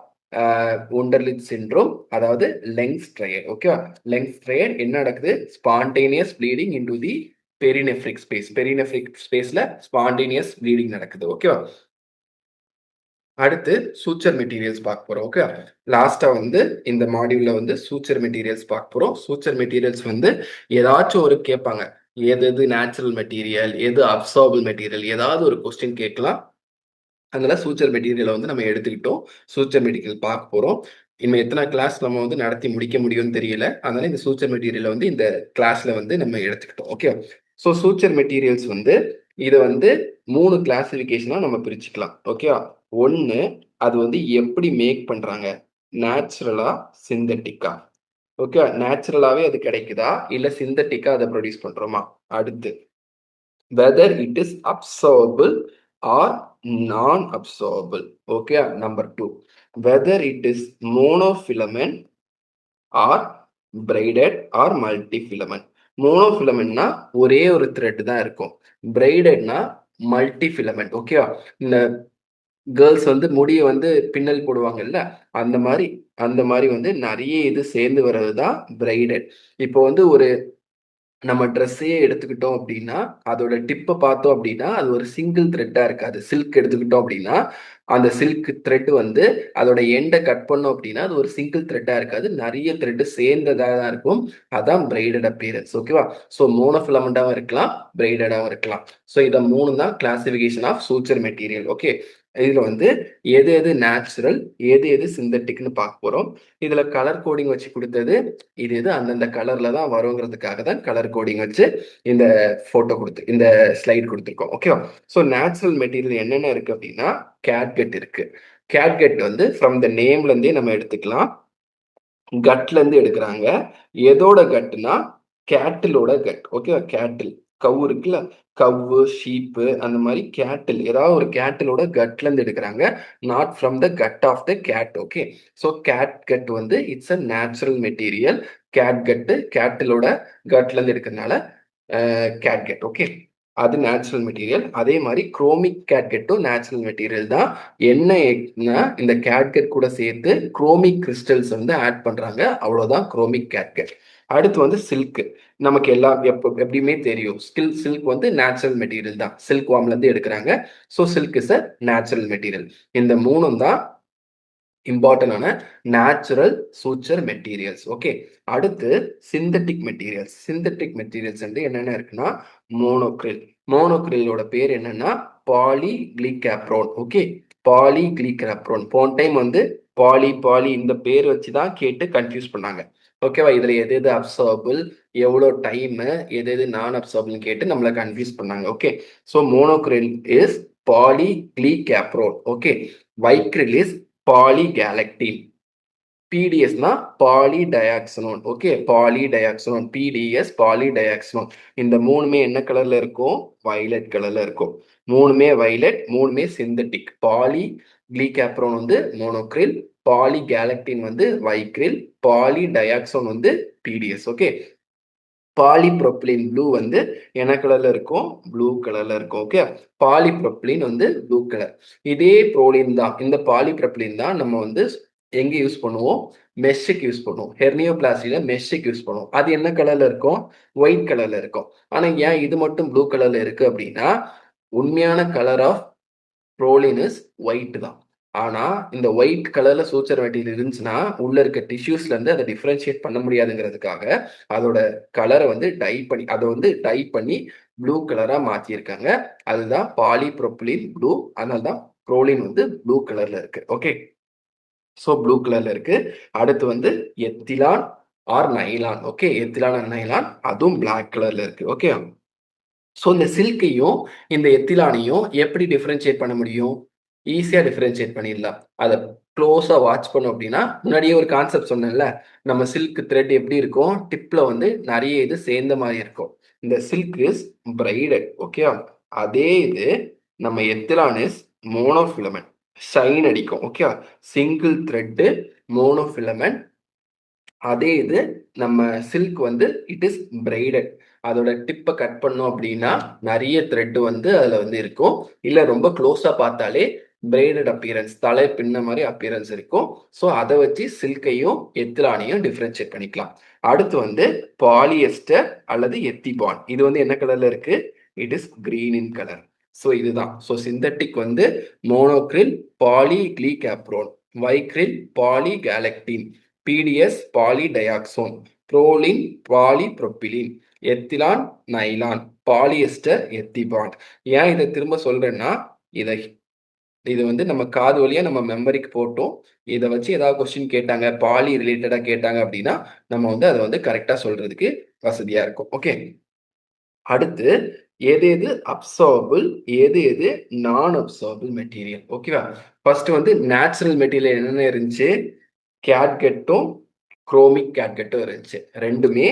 Wunderlich syndrome, அதாவது லெங்ஸ் ட்ரையட். ஓகேவா? லெங்ஸ் ட்ரையட் என்ன நடக்குது? Spontaneous bleeding into the perinephric space. Perinephric ஸ்பேஸ்ல ஸ்பான்டேனியஸ் ப்ளீடிங் நடக்குது. ஓகேவா? அடுத்து சூச்சர் மெட்டீரியல்ஸ் பார்க்க போறோம். ஓகே, லாஸ்டா வந்து இந்த மாடியூல்ல வந்து சூச்சர் மெட்டீரியல்ஸ் பார்க்க போறோம். சூச்சர் மெட்டீரியல்ஸ் வந்து ஏதாச்சும் ஒரு கேட்பாங்க. எது எது நேச்சுரல் மெட்டீரியல், எது அப்சார்பிள் மெட்டீரியல், ஏதாவது ஒரு கொஸ்டின் கேட்கலாம். அதனால சூச்சர் மெட்டீரியலை வந்து நம்ம எடுத்துக்கிட்டோம். சூச்சர் மெட்டீரியல் பார்க்க போறோம். இனிமே எத்தனை கிளாஸ் நம்ம வந்து நடத்தி முடிக்க முடியும்னு தெரியல. அதனால இந்த சூச்சர் மெட்டீரியலை வந்து இந்த கிளாஸ்ல வந்து நம்ம எடுத்துக்கிட்டோம். ஓகே, ஸோ சூச்சர் மெட்டீரியல்ஸ் வந்து இதை வந்து 3 கிளாசிஃபிகேஷனா நம்ம பிரிச்சுக்கலாம். ஓகேவா? ஒன்னு, அது வந்து எப்படி மேக் பண்றாங்க? நேச்சுரலா, சிந்தட்டிக்கா? ஓகே, நேச்சுரலாவே அது கிடைக்குதா இல்ல சிந்தட்டிக்கா அதை ப்ரொடியூஸ் பண்றோமா? அடுத்து, whether it is absorbable or non-absorbable. Okay, number 2, whether it is monofilament or braided or multifilament. மோனோஃபிலமெண்ட்னா ஒரே ஒரு த்ரெட் தான் இருக்கும். பிரைடட்னா மல்டி ஃபிலமெண்ட். ஓகேவா? இந்த கேர்ள்ஸ் வந்து முடிய வந்து பின்னல் போடுவாங்கல்ல, அந்த மாதிரி அந்த மாதிரி வந்து நிறைய இது சேர்ந்து வர்றது தான் பிரைடட். இப்போ வந்து ஒரு நம்ம ட்ரெஸ்ஸையே எடுத்துக்கிட்டோம் அப்படின்னா, அதோட டிப்ப பார்த்தோம் அப்படின்னா, அது ஒரு சிங்கிள் த்ரெட்டா இருக்காது. சில்க் எடுத்துக்கிட்டோம் அப்படின்னா, அந்த சில்க் த்ரெட் வந்து அதோட எண்ட கட் பண்ணோம் அப்படின்னா, அது ஒரு சிங்கிள் த்ரெட்டா இருக்காது. நெறைய த்ரெட் சேர்ந்ததா தான் இருக்கும். அதான் பிரைடட் அப்பியரன்ஸ். ஓகேவா? ஸோ மோனோஃபிலமெண்டாவும் இருக்கலாம், பிரைடடாவும் இருக்கலாம். ஸோ இத 3 தான் classification of suture material. Okay. இதுல வந்து எது எது நேச்சுரல், எது எது சிந்தட்டிக்ன்னு பார்க்க போறோம். இதுல கலர் கோடிங் வச்சு குடுத்தது, இது இது அந்தந்த கலர்ல தான் வருங்கிறதுக்காக தான் கலர் கோடிங் வச்சு இந்த இந்த ஸ்லைட் குடுத்துருக்கோம். ஓகேவா? ஸோ நேச்சுரல் மெட்டீரியல் என்னென்ன இருக்கு அப்படின்னா, கேட்கட் இருக்கு. கேட்கட் வந்து ஃப்ரம் த நேம்ல இருந்தே நம்ம எடுத்துக்கலாம். கட்ல இருந்து எடுக்குறாங்க. எதோட கட்னா, கேட்டிலோட கட். ஓகேவா? கேட்டில். கவ் இருக்குல்ல, கவ்வு, ஷீப்பு அந்த மாரி கேட்டில். ஏதாவது ஒரு கேட்டிலோட கட்ல இருந்து எடுக்குறாங்க. Not from the gut of the cat. Okay. So catgut வந்து it's a natural material. Catgut கேட்டிலோட கட்ல இருந்து எடுக்கிறதுனால கேட்கட். ஓகே. அது நேச்சுரல் மெட்டீரியல். அதே மாதிரி குரோமிக் கேட்கட்டும் நேச்சுரல் மெட்டீரியல் தான். என்ன இந்த கேட்கட் கூட சேர்த்து குரோமிக் கிறிஸ்டல்ஸ் வந்து ஆட் பண்றாங்க. அவ்வளவுதான் குரோமிக் கேட்கட். அடுத்து வந்து சில்க். நமக்கு எல்லாம் எப்படியுமே தெரியும். சில்க் வந்து நேச்சுரல் மெட்டீரியல் தான். சில்க் வார்ம்ல இருந்து எடுக்கிறாங்க. So silk is a natural material. இந்த மூணும் தான் இம்பார்ட்டன்டான நேச்சுரல் சூச்சர் மெட்டீரியல்ஸ். ஓகே. அடுத்து சிந்தட்டிக் மெட்டீரியல்ஸ். சிந்தட்டிக் மெட்டீரியல்ஸ் வந்து என்னென்ன இருக்குன்னா, மோனோக்ரில். மோனோக்ரிலோட பேர் என்னன்னா பாலிகிளிகேப்ரோன். ஓகே. பாலிகிளிகேப்ரோன். போன டைம் வந்து பாலி இந்த பேர் வச்சு தான் கேட்டு கன்ஃபியூஸ் பண்ணாங்க. ஓகேவா? இதுல எது எது அப்சார்பிள், எவ்வளோ டைம், எது எது நான் அப்சார்பிள் கேட்டு நம்மள கன்ஃபியூஸ் பண்ணாங்க. Okay. So Monocryl is poliglecaprone. Okay. Vicryl is polyglactin. பிடிஎஸ்னா polydioxanone. Okay. Polydioxanone. PDS polydioxanone. இந்த மூணுமே என்ன கலர்ல இருக்கும்? வயலட் கலர்ல இருக்கும். மூணுமே வயலட், மூணுமே சிந்தட்டிக். பாலி கிளிகேப்ரோன் வந்து மோனோக்ரில், பாலிகேலக்டின் வந்து வைக்ரில், பாலிடயாக்சோன் வந்து பிடிஎஸ். ஓகே. பாலிப்ரோப்பிலின் ப்ளூ வந்து என்ன கலர்ல இருக்கும்? ப்ளூ கலர்ல இருக்கும். ஓகே. பாலிப்ரோப்பிலின் வந்து ப்ளூ கலர். இதே புரோலின் தான். இந்த பாலிப்ரோப்பிலின் தான் நம்ம வந்து எங்க யூஸ் பண்ணுவோம்? மெஷ்ஷுக்கு யூஸ் பண்ணுவோம். ஹெர்னியோபிளாஸ்டில மெஷ்ஷுக்கு யூஸ் பண்ணுவோம். அது என்ன கலர்ல இருக்கும்? ஒயிட் கலர்ல இருக்கும். ஆனா ஏன் இது மட்டும் ப்ளூ கலர்ல இருக்கு அப்படின்னா, உண்மையான colour of proline is white தான். ஆனா இந்த ஒயிட் கலர்ல சூச்சர் மெட்டீரியல் இருந்துச்சுன்னா, உள்ள இருக்க டிஷ்யூஸ்ல இருந்து அதை டிஃபரன்ஷியேட் பண்ண முடியாதுங்கிறதுக்காக அதோட கலரை வந்து டை பண்ணி ப்ளூ கலரா மாத்திருக்காங்க. அதுதான் பாலிப்ரோபிலின் ப்ளூ. அதனால தான் புரோலின் வந்து ப்ளூ கலர்ல இருக்கு. ஓகே. ஸோ ப்ளூ கலர்ல இருக்கு. அடுத்து வந்து Ethilon or nylon. Okay. Ethilon or nylon அதுவும் பிளாக் கலர்ல இருக்கு. ஓகே. ஸோ இந்த சில்க்கையும் இந்த எத்திலானையும் எப்படி டிஃபரன்ஷியேட் பண்ண முடியும்? ஈஸியா டிஃபரன்ஷியேட் பண்ணிடலாம். அதை க்ளோஸா வாட்ச் பண்ணோம் அப்படின்னா, முன்னாடியே ஒரு கான்செப்ட் சொன்னேன்ல, நம்ம சில்க் த்ரெட் எப்படி இருக்கும்? டிப்ல வந்து நிறைய இது சேர்ந்த மாதிரி இருக்கும். இந்த சில்க் இஸ் பிரைடட். ஓகே. அதே இது நம்ம எத்திலான் இஸ் மோனோஃபிலமெண்ட். ஷைன் அடிக்கும். ஓகே. Single thread monofilament. அதே இது நம்ம சில்க் வந்து இட் இஸ் பிரைடட். அதோட டிப்பை கட் பண்ணோம் அப்படின்னா நிறைய த்ரெட் வந்து அதுல வந்து இருக்கும். இல்ல ரொம்ப க்ளோஸா பார்த்தாலே பிரைடட் அப்பியரன்ஸ், தலை பின்ன மாதிரி அப்பியரன்ஸ் இருக்கும். ஸோ அதை வச்சு சில்கையும் எத்திலானையும் டிஃபரன்ஷியேட் பண்ணிக்கலாம். அடுத்து வந்து பாலியஸ்டர் அல்லது எத்திபான். இது வந்து என்ன கலர்ல இருக்கு? It is green in colour. So இதுதான். ஸோ சிந்தட்டிக் வந்து மோனோக்ரில் பாலிகிளிகேப்ரோன், வைக்ரில் பாலிகேலக்டின், BDS பாலிடயாக்சோன், proline polypropylene, எத்திலான் nylon, polyester எத்திபான். ஏன் இதை திரும்ப சொல்றேன்னா, இது வந்து நம்ம காது வழியா நம்ம மெமரிக்கு போட்டோம். இதை வச்சு ஏதாவது கொஸ்டின் கேட்டாங்க, பாலி ரிலேட்டடா கேட்டாங்க அப்படின்னா நம்ம வந்து அதை வந்து கரெக்டா சொல்றதுக்கு வசதியா இருக்கும். ஓகே, அடுத்து எது எது அப்சார்பிள், எது எது நான் அப்சார்பிள் மெட்டீரியல். ஓகேவா? ஃபர்ஸ்ட் வந்து நேச்சுரல் மெட்டீரியல் என்னென்ன இருந்துச்சு? கேட்கெட்டும் குரோமிக் கேட்கெட்டும் இருந்துச்சு. ரெண்டுமே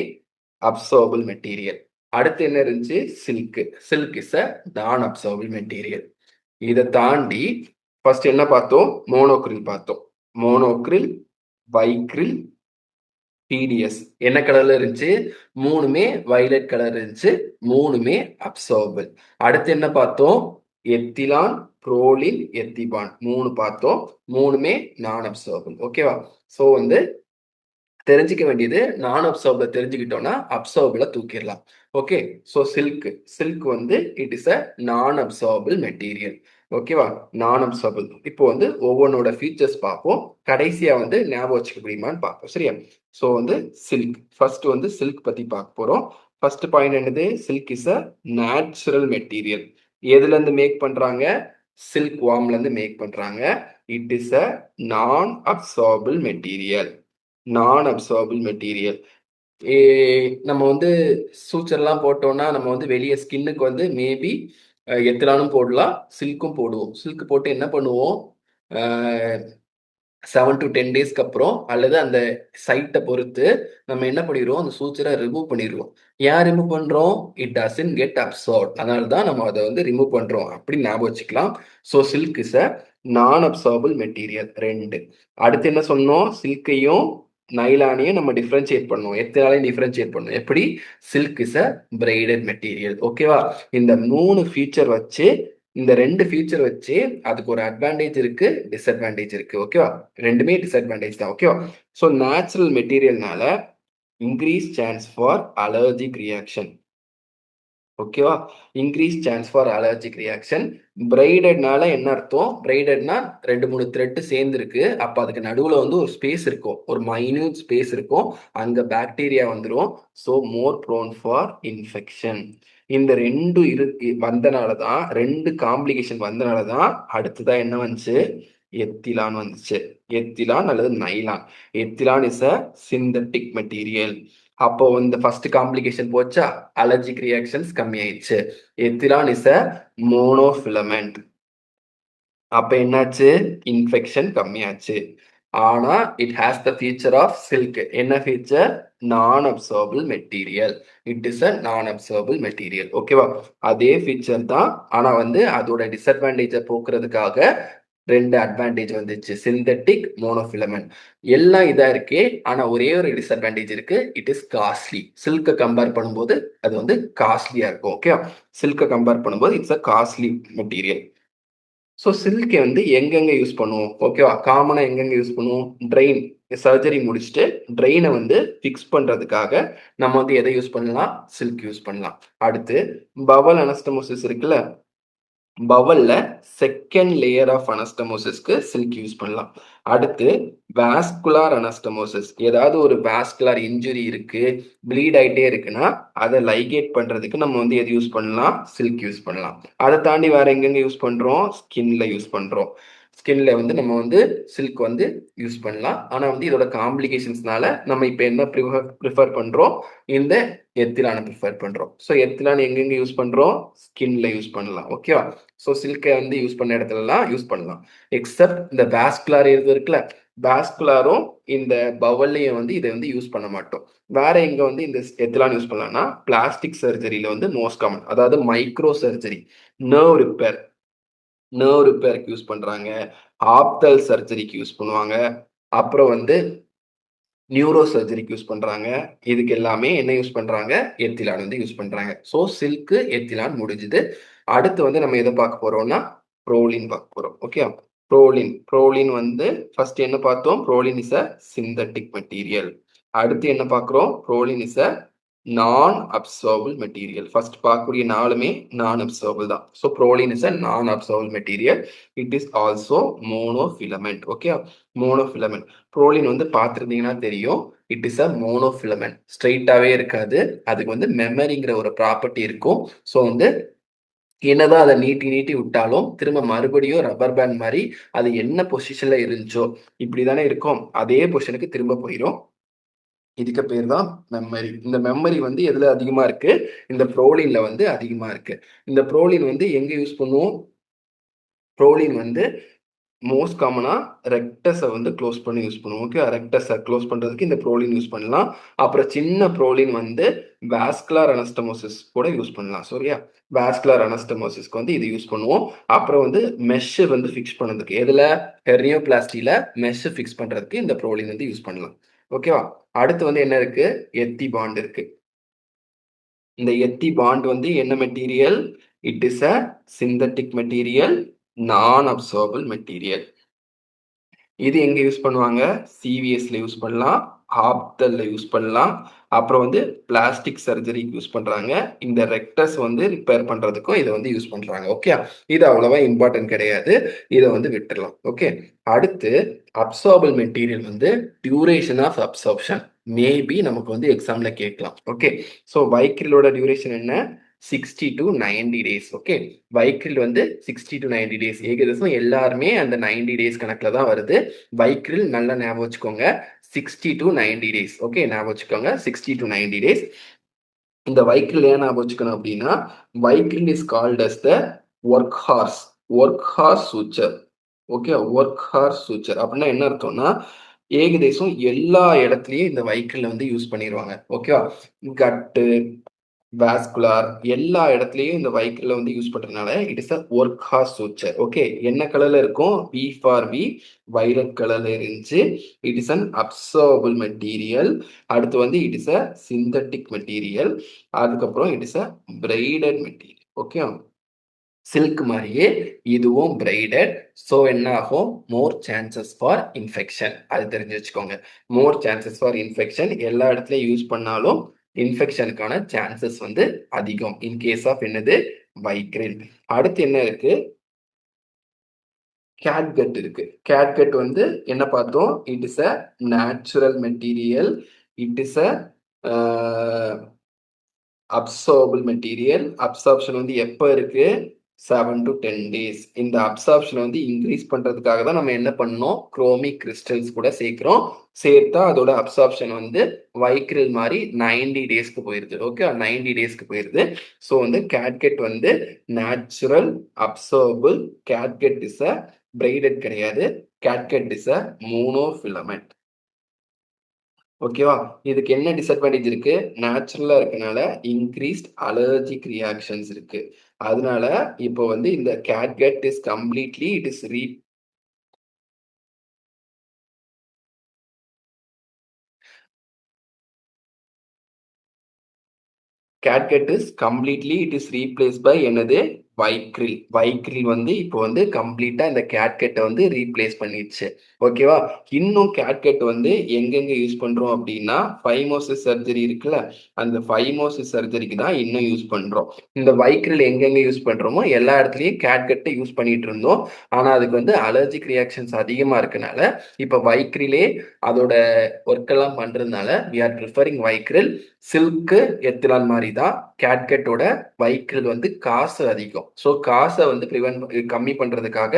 அப்சார்பிள் மெட்டீரியல். அடுத்து என்ன இருந்துச்சு? Silk. Silk is a non absorbable material. இதை தாண்டி ஃபர்ஸ்ட் என்ன பார்த்தோம்? மோனோக்ரில் பார்த்தோம். மோனோக்ரில், பைக்ரில், பிடிஎஸ் என்ன கலர்ல இருந்துச்சு? மூணுமே வயலட் கலர் இருந்துச்சு. மூணுமே அப்சார்பிள். அடுத்து என்ன பார்த்தோம்? எத்திலான், புரோலின், எத்திபான் மூணு பார்த்தோம். மூணுமே நான் அப்சார்பிள். ஓகேவா? ஸோ வந்து தெரிஞ்சுக்க வேண்டியது, நான் அப்சார்பிள தெரிஞ்சுக்கிட்டோம்னா அப்சார்பிள தூக்கிடலாம். ஓகே, ஸோ சில்க் வந்து it is a non absorbable material. ஓகேவா? நான் அப்சார்பிள். இப்போ வந்து ஒவ்வொன்னோட ஃபீச்சர்ஸ் பார்ப்போம். கடைசியா வந்து ஞாபகம் வச்சுக்க முடியுமான்னு பார்ப்போம். சரியா? ஸோ வந்து சில்க் ஃபர்ஸ்ட் வந்து சில்க் பத்தி பார்க்க போறோம். ஃபர்ஸ்ட் பாயிண்ட் என்னது? Silk is a natural material. எதுல இருந்து மேக் பண்றாங்க? சில்க் வார்ம்ல இருந்து மேக் பண்றாங்க. It is a non absorbable material. நான் அப்சார்பிள் மெட்டீரியல். நம்ம வந்து சூச்சர்லாம் போட்டோம்னா நம்ம வந்து வெளியே ஸ்கின்னுக்கு வந்து மேபி எத்திலானும் போடலாம், சில்க்கும் போடுவோம். சில்க் போட்டு என்ன பண்ணுவோம்? 7 to 10 டேஸ்க்கு அப்புறம் அல்லது அந்த சைட்டை பொறுத்து நம்ம என்ன பண்ணிடுவோம்? அந்த சூச்சரை ரிமூவ் பண்ணிடுவோம். ஏன் ரிமூவ் பண்றோம்? It doesn't get absorbed. அதனால தான் நம்ம அதை வந்து ரிமூவ் பண்றோம் அப்படின்னு ஞாபகம் வச்சுக்கலாம். So silk is a non absorbable material. 2. அடுத்து என்ன சொன்னோம்? சில்கையும் நைலானையும் நம்ம டிஃபரன்ஷியேட் பண்ணோம். எத்தனாலையும் டிஃபரன்ஷியேட் பண்ணோம். எப்படி? Silk is a braided material. ஓகேவா? இந்த 3 ஃபீச்சர் வச்சு, இந்த 2 ஃபீச்சர் வச்சு அதுக்கு ஒரு அட்வான்டேஜ் இருக்கு, டிஸ்அட்வான்டேஜ் இருக்கு. ஓகேவா? ரெண்டுமே டிஸ்அட்வான்டேஜ் தான். ஓகேவா? ஸோ நேச்சுரல் மெட்டீரியல்னால increase chance for allergic reaction. ஓகேவா? Increase chance for allergic reaction. பிரைடட்னால என்ன அர்த்தம்? பிரைடட்னா 2, 3 த்ரெட் சேர்ந்து இருக்கு. அப்ப அதுக்கு நடுவுல வந்து ஒரு ஸ்பேஸ் இருக்கும். ஒரு மைன்யூட் ஸ்பேஸ் இருக்கும். அங்க பாக்டீரியா வந்துரும். So more prone for infection. இந்த 2 வந்தனால தான், 2 காம்ப்ளிகேஷன் வந்தனால தான் அடுத்ததா என்ன வந்துச்சு? எத்திலான் வந்துச்சு. எத்திலான் அல்லது nylon. Ethilon is a synthetic material. அப்போ இந்த ஃபர்ஸ்ட் காம்ப்ளிகேஷன் போச்சா? அலர்ஜிக் ரியாக்ஷன்ஸ் கம்மி ஆயிடுச்சு. Ethilon is a monofilament. அப்ப என்னாச்சு? இன்ஃபெக்ஷன் கம்மியாச்சு. ஆனா it has the feature of silk. என்ன feature? Non absorbable material. It is a non absorbable material. ஓகேவா? அதே ஃபீச்சர் தான். ஆனா வந்து அதோட டிஸ்அட்வான்டேஜை போக்குறதுக்காக 2 அட்வான்டேஜ் வந்துச்சு. Synthetic, monofilament. எல்லாம் இதா இருக்கே. ஆனா ஒரே ஒரு டிஸ்அட்வான்டேஜ் இருக்கு. It is costly. சில்க கம்பேர் பண்ணும்போது அது வந்து காஸ்ட்லியா இருக்கும். ஓகே, சில்க கம்பேர் பண்ணும்போது it's a costly material. So சில்கை வந்து எங்கெங்க யூஸ் பண்ணுவோம்? ஓகேவா? காமனா எங்கெங்க யூஸ் பண்ணுவோம்? ட்ரெயின். சர்ஜரி முடிச்சுட்டு ட்ரெயினை வந்து ஃபிக்ஸ் பண்றதுக்காக நம்ம வந்து எதை யூஸ் பண்ணலாம்? சில்க் யூஸ் பண்ணலாம். அடுத்து பவல் அனஸ்டமோசிஸ் இருக்குல்ல, பவல்ல செகண்ட் லேயர் ஆஃப் அனஸ்டமோசிஸ்க்கு சில்க் யூஸ் பண்ணலாம். அடுத்து வாஸ்குலார் அனஸ்டமோசிஸ். ஏதாவது ஒரு வாஸ்குலார் இன்ஜுரி இருக்கு, ப்ளீட் ஆயிட்டே இருக்குன்னா அதை லைகேட் பண்றதுக்கு நம்ம வந்து எது யூஸ் பண்ணலாம்? சில்க் யூஸ் பண்ணலாம். அதை தாண்டி வேற எங்கெங்க யூஸ் பண்றோம்? ஸ்கின்ல யூஸ் பண்றோம். ஸ்கின்ல வந்து நம்ம வந்து சில்க் வந்து யூஸ் பண்ணலாம். ஆனா வந்து இதோட காம்ப்ளிகேஷன்ஸ்னால நம்ம இப்போ என்ன ப்ரிஃபர் பண்றோம்? இந்த எத்திலான ப்ரிஃபர் பண்றோம். ஸோ எத்திலான் எங்கெங்க யூஸ் பண்றோம்? ஸ்கின்ல யூஸ் பண்ணலாம். ஓகேவா? ஸோ சில்கை வந்து யூஸ் பண்ண இடத்துலலாம் யூஸ் பண்ணலாம். எக்ஸப்ட் இந்த வாஸ்குலார் இது இருக்குல்ல, வாஸ்குலாரும் இந்த பவல்லையும் வந்து இதை வந்து யூஸ் பண்ண மாட்டோம். வேற எங்க வந்து இந்த எத்திலான் யூஸ் பண்ணலாம்னா பிளாஸ்டிக் சர்ஜரியில வந்து மோஸ்ட் காமன், அதாவது microsurgery, nerve repair, nerve ரிப்பேருக்கு யூஸ் பண்றாங்க. ஆப்தல் சர்ஜரிக்கு யூஸ் பண்ணுவாங்க. அப்புறம் வந்து நியூரோ சர்ஜரிக்கு யூஸ் பண்றாங்க. இதுக்கு எல்லாமே என்ன யூஸ் பண்றாங்க? எத்திலான் வந்து யூஸ் பண்றாங்க. ஸோ சில்க், எத்திலான் முடிஞ்சுது. அடுத்து வந்து நம்ம எதை பார்க்க போறோம்னா புரோலின் பார்க்க போறோம். ஓகே. புரோலின் வந்து ஃபர்ஸ்ட் என்ன பார்த்தோம்? Proline is a synthetic material. அடுத்து என்ன பார்க்குறோம்? Proline is a non absorbable material. First பார்க்கக்கூடிய 4மே நான் அப்சார்பிள் தான். So proline is a non absorbable material. It is also monofilament. Okay. Monofilament. Prolene வந்து பார்த்துருந்தீங்கன்னா தெரியும். It is a monofilament. ஸ்ட்ரெயிட்டாவே இருக்காது. அதுக்கு வந்து மெமரிங்கிற ஒரு ப்ராப்பர்ட்டி இருக்கும். ஸோ வந்து என்னதான் அதை நீட்டி நீட்டி விட்டாலும் திரும்ப மறுபடியும் ரப்பர் பேண்ட் மாதிரி அது என்ன பொசிஷன்ல இருந்துச்சோ இப்படிதானே இருக்கும், அதே பொசிஷனுக்கு திரும்ப போயிடும். இதுக்கு பேர் தான் மெமரி. இந்த மெமரி வந்து எதுல அதிகமா இருக்கு? இந்த புரோலின்ல வந்து அதிகமா இருக்கு. இந்த புரோலின் வந்து எங்க யூஸ் பண்ணுவோம்? புரோலின் வந்து மோஸ்ட் காமனா ரெக்டஸை வந்து க்ளோஸ் பண்ணி யூஸ் பண்ணுவோம். ஓகே. ரெக்டஸை க்ளோஸ் பண்றதுக்கு இந்த புரோலின் யூஸ் பண்ணலாம். அப்புறம் சின்ன புரோலின் வந்து வாஸ்குலர் அனஸ்டமோசிஸ் கூட யூஸ் பண்ணலாம். சரியா? வாஸ்குலர் அனஸ்டமோசிஸ்க்கு வந்து இது யூஸ் பண்ணுவோம். அப்புறம் வந்து மெஷ் வந்து ஃபிக்ஸ் பண்ணதுக்கு எதுல? ஹெர்னியோபிளாஸ்டில மெஷ் ஃபிக்ஸ் பண்றதுக்கு இந்த புரோலின் வந்து யூஸ் பண்ணலாம். ஓகேவா? அடுத்து வந்து என்ன இருக்கு? எத்தி பாண்ட் இருக்கு. இந்த எத்தி பாண்ட் வந்து என்ன material? It is a synthetic material, நான் அப்சார்பிள் மெட்டீரியல். இது எங்க யூஸ் பண்ணுவாங்க? சிவிஎஸ்ல யூஸ் பண்ணலாம், ஆப்தல்ல யூஸ் பண்ணலாம். அப்புறம் வந்து பிளாஸ்டிக் சர்ஜரிக்கு யூஸ் பண்றாங்க. இந்த ரெக்டஸ் வந்து ரிப்பேர் பண்றதுக்கும் இதை வந்து யூஸ் பண்றாங்க. ஓகே. இது அவ்வளவா இம்பார்ட்டன்ட் கிடையாது. இதை வந்து விட்டுறலாம். ஓகே. அடுத்து அப்சார்பிள் மெட்டீரியல் வந்து டியூரேஷன் ஆஃப் அப்சார்ப்ஷன் மேபி நமக்கு வந்து எக்ஸாம்ல கேட்கலாம். ஓகே. ஸோ வைக்கிலோட டியூரேஷன் என்ன? 60 to 90 டேஸ். ஓகே. வைக்கில் வந்து 60 to 90 டேஸ். ஏகദേശம் எல்லாருமே அந்த 90 டேஸ் கணக்குல தான் வருது. வைக்கில் நல்லா ஞாபகம் வச்சுக்கோங்க. 60 to 90 டேஸ். ஓகே. ஞாபகம் வச்சுக்கோங்க. 60 to 90 டேஸ். இந்த வைக்கில் ஏன் ஞாபகம் வச்சுக்கணும் அப்படின்னா, Vicryl is called as the workhorse. Workhorse suture. Okay. Workhorse suture அப்படின்னா என்ன அர்த்தம்னா, ஏகദേശம் எல்லா இடத்துலயும் இந்த வைக்கில் வந்து யூஸ் பண்ணிடுவாங்க. ஓகேவா? கட்டு, வாஸ்குலார் எல்லா இடத்துலயும் இந்த வைக்கிள்ல வந்து யூஸ் பண்றதுனால it is a workhorse suture. Okay. என்ன கலர்ல இருக்கும்? வி ஃபார் வி வைலட் கலர்ல இருந்துச்சு. It is an absorbable material. அடுத்து வந்து it is a synthetic material. அதுக்கப்புறம் it is a braided material. Okay. Silk மாதிரியே இதுவும் பிரைடட். ஸோ என்ன ஆகும்? More chances for infection. அது தெரிஞ்சு வச்சுக்கோங்க. More chances for infection. எல்லா இடத்துலயும் யூஸ் பண்ணாலும் இன்ஃபெக்ஷனுக்கான சான்சஸ் வந்து அதிகம். இன் கேஸ் ஆஃப் என்னது? வைக்ரில். அடுத்து என்ன இருக்கு? கேட்கட் இருக்கு. கேட்கட் வந்து என்ன பார்த்தோம்? It is a natural material. It is a absorbable material. Absorption வந்து எப்போ இருக்கு? 7 to 10 டேஸ். இந்த அப்சார்ப்ஷனை வந்து இன்க்ரீஸ் பண்றதுக்காக தான் நம்ம என்ன பண்ணோம்? குரோமிக் கிறிஸ்டல்ஸ் கூட சேர்க்கிறோம். சேர்த்தா அதோட அப்சார்ப்ஷன் வந்து வைக்ரில் மாதிரி 90 டேஸ்க்கு போயிருது. ஓகே. 90 டேஸ்க்கு போயிருது. ஸோ வந்து கேட்கெட் வந்து natural absorbable. கேட்கெட் is a braided கிடையாது. கேட்கெட் இஸ் அ மோனோஃபிலமெண்ட். ஓகேவா? இதுக்கு என்ன டிஸ்அட்வான்டேஜ் இருக்கு? நேச்சுரலா இருக்கனால இன்கிரீஸ்ட் அலர்ஜிக் ரியாக்ஷன்ஸ் இருக்கு. அதனால இப்போ வந்து இந்த catgut is completely it is catgut is completely it is replace by என்னது? வைக்ரில். வைக்ரில் வந்து இப்போ வந்து கம்ப்ளீட்டா இந்த கேட்கட்டை வந்து ரீப்ளேஸ் பண்ணிடுச்சு. ஓகேவா? இன்னும் கேட்கட் வந்து எங்கெங்க யூஸ் பண்றோம் அப்படின்னா, ஃபைமோசிஸ் சர்ஜரி இருக்குல்ல, அந்த ஃபைமோசிஸ் சர்ஜரிக்கு தான் இன்னும் யூஸ் பண்றோம். இந்த வைக்ரில் எங்கெங்க யூஸ் பண்றோமோ எல்லா இடத்துலயும் கேட்கட்டை யூஸ் பண்ணிட்டு இருந்தோம். ஆனா அதுக்கு வந்து அலர்ஜிக் ரியாக்ஷன்ஸ் அதிகமா இருக்கனால இப்ப வைக்ரிலே அதோட ஒர்க் எல்லாம் பண்றதுனால வி ஆர் ப்ரிஃபரிங் வைக்ரில். சில்க்கு, எத்திலான் மாதிரி தான் கேட்கட்டோட வைக்கிள் வந்து காசு அதிகம். ஸோ காசை வந்து கம்மி பண்றதுக்காக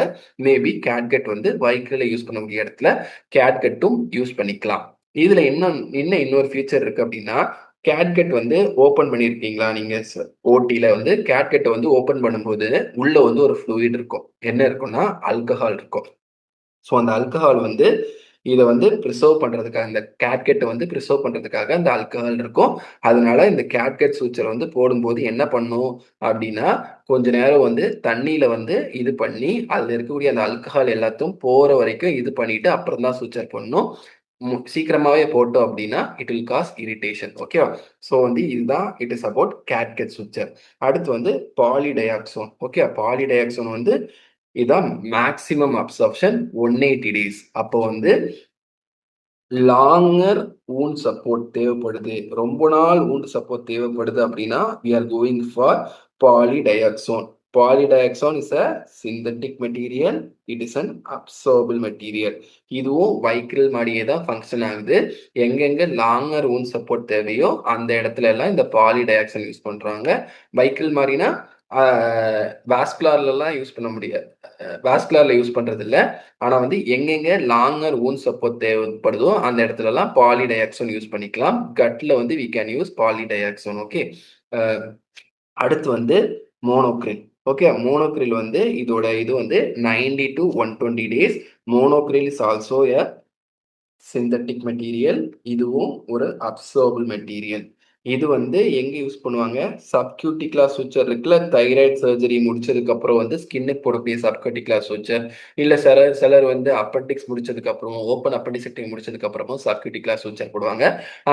மேபி கேட்கட் வந்து வைக்கிளை யூஸ் பண்ணக்கூடிய இடத்துல கேட்கட்டும் யூஸ் பண்ணிக்கலாம். இதுல இன்னொரு ஃபீச்சர் இருக்கு அப்படின்னா, கேட்கட் வந்து ஓபன் பண்ணியிருக்கீங்களா நீங்க? ஓடில வந்து கேட்கட்டை வந்து ஓபன் பண்ணும்போது உள்ள வந்து ஒரு ஃப்ளூயிட் இருக்கும். என்ன இருக்கும்னா ஆல்கஹால் இருக்கும். ஸோ அந்த ஆல்கஹால் வந்து இத வந்து பிரிசர்வ் பண்றதுக்காக, இந்த கேட்கெட்ட வந்து பிரிசர்வ் பண்றதுக்காக அந்த ஆல்கஹால் இருக்கும். அதனால இந்த கேட்கெட் சூச்சர் வந்து போடும்போது என்ன பண்ணும் அப்படின்னா, கொஞ்ச நேரம் வந்து தண்ணீல வந்து இது பண்ணி, அதுல இருக்கக்கூடிய அந்த ஆல்கஹால் எல்லாத்தையும் போற வரைக்கும் இது பண்ணிட்டு அப்புறம் தான் சூச்சர் பண்ணணும். சீக்கிரமாவே போட்டோம் அப்படின்னா, இட் வில் காஸ் இரிட்டேஷன். ஓகேவா? ஸோ வந்து இதுதான் இட் இஸ் அபௌட் கேட்கெட் சூச்சர். அடுத்து வந்து பாலிடயாக்சோன். ஓகே. பாலிடயாக்சோன் வந்து இதான் மேக்ஸிமம் அப்சார்ப்ஷன் 180 டேஸ். அப்போ வந்து லாங்கர் வூண்ட் சப்போர்ட் தேவைப்படுது. ரொம்ப நாள் வூண்ட் சப்போர்ட் தேவைப்படுது அப்படின்னா, we are going for polydioxanone. Polydioxanone is a synthetic material. It is an absorbable material. இதுவும் வைக்ரில் மாரியே தான் ஃபங்க்ஷன் ஆகுது. எங்கெங்க லாங்கர் வூண்ட் சப்போர்ட் தேவையோ அந்த இடத்துல எல்லாம் இந்த பாலிடயாக்சன் யூஸ் பண்றாங்க. வைக்ரில் மாரினா வாஸ்குலர்லாம் யூஸ் பண்ண முடியாது. வாஸ்குலர்ல யூஸ் பண்றது இல்ல. ஆனா வந்து எங்கெங்க லாங்கர் வூண்ட் சப்போர்ட் தேவைப்படுதோ அந்த இடத்துலலாம் பாலிடயாக்சோன் யூஸ் பண்ணிக்கலாம். கட்ல வந்து வி கேன் யூஸ் பாலிடயாக்சோன். ஓகே. அடுத்து வந்து மோனோக்ரில். ஓகே. மோனோக்ரில் வந்து இதோட இது வந்து 90 to 120 days. Monocryl is also a synthetic material. இதுவும் ஒரு அப்சார்பிள் மெட்டீரியல். இது வந்து எங்க யூஸ் பண்ணுவாங்க? சப்கியூட்டிகுலர் சூச்சர் இருக்குல்ல, தைராய்டு சர்ஜரி முடிச்சதுக்கு அப்புறம் வந்து ஸ்கின்னுக்கு போடக்கூடிய சப்கியூட்டிகுலர் சூச்சர், இல்ல சிலர் வந்து அப்பெண்டிக்ஸ் முடிச்சதுக்கு அப்புறம், ஓப்பன் அப்பெண்டிசெக்டமி முடிச்சதுக்கு அப்புறமும் சப்கியூட்டிகுலர் சூச்சர் போடுவாங்க.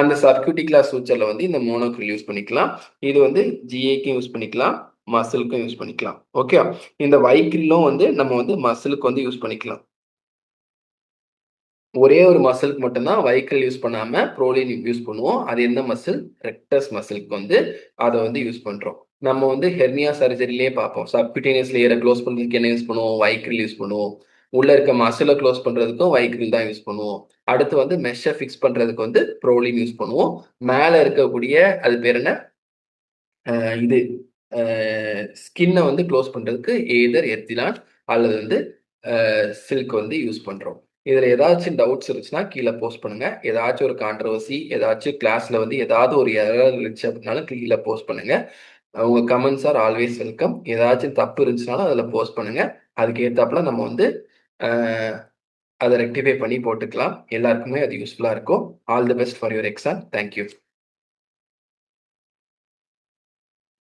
அந்த சப்கியூட்டிகுலர் சூச்சர்ல வந்து இந்த மோனோக்ரில் யூஸ் பண்ணிக்கலாம். இது வந்து ஜிஏக்கும் யூஸ் பண்ணிக்கலாம், மசிலுக்கும் யூஸ் பண்ணிக்கலாம். ஓகே. இந்த வைக்ரிலும் வந்து நம்ம வந்து மசிலுக்கு வந்து யூஸ் பண்ணிக்கலாம். ஒரே ஒரு மசிலுக்கு மட்டும் தான் வைக்கல் யூஸ் பண்ணாம புரோலின் யூஸ் பண்ணுவோம். அது எந்த மசில்? ரெக்டஸ் மசிலுக்கு வந்து அத வந்து யூஸ் பண்றோம். நம்ம வந்து ஹெர்னியா சர்ஜரியிலேயே பார்ப்போம். சப்குட்டேனியஸ் லேயர க்ளோஸ் பண்றதுக்கு என்ன யூஸ் பண்ணுவோம்? வைக்ரில் யூஸ் பண்ணுவோம். உள்ள இருக்க மசில க்ளோஸ் பண்றதுக்கும் வைக்ரில் தான் யூஸ் பண்ணுவோம். அடுத்து வந்து மெஷ்ஷ ஃபிக்ஸ் பண்றதுக்கு வந்து புரோலின் யூஸ் பண்ணுவோம். மேல இருக்கக்கூடிய அது பேர் என்ன? இது ஸ்கின்ன வந்து க்ளோஸ் பண்றதுக்கு எய்தர் எத்திலான் அல்லது வந்து சில்க் வந்து யூஸ் பண்றோம். இதுல ஏதாச்சும் டவுட்ஸ் இருந்துச்சுன்னா கீழ போஸ்ட் பண்ணுங்க. ஏதாச்சும் ஒரு கான்ட்ரோவர்சி, ஏதாச்சும் கிளாஸ்ல வந்து ஏதாவது ஒரு எரர் இருந்துச்சு அப்படின்னாலும் கீழ போஸ்ட் பண்ணுங்க. உங்க கமெண்ட்ஸ் ஆர் ஆல்வேஸ் வெல்கம். ஏதாச்சும் தப்பு இருந்துச்சுனாலும் அதுல போஸ்ட் பண்ணுங்க. அதுக்கு ஏத்தாப்புல நம்ம வந்து அ அத ரெக்டிஃபை பண்ணி போட்டுக்கலாம். எல்லாருக்குமே அது யூஸ்ஃபுல்லா இருக்கும். All the best for your exam. Thank you.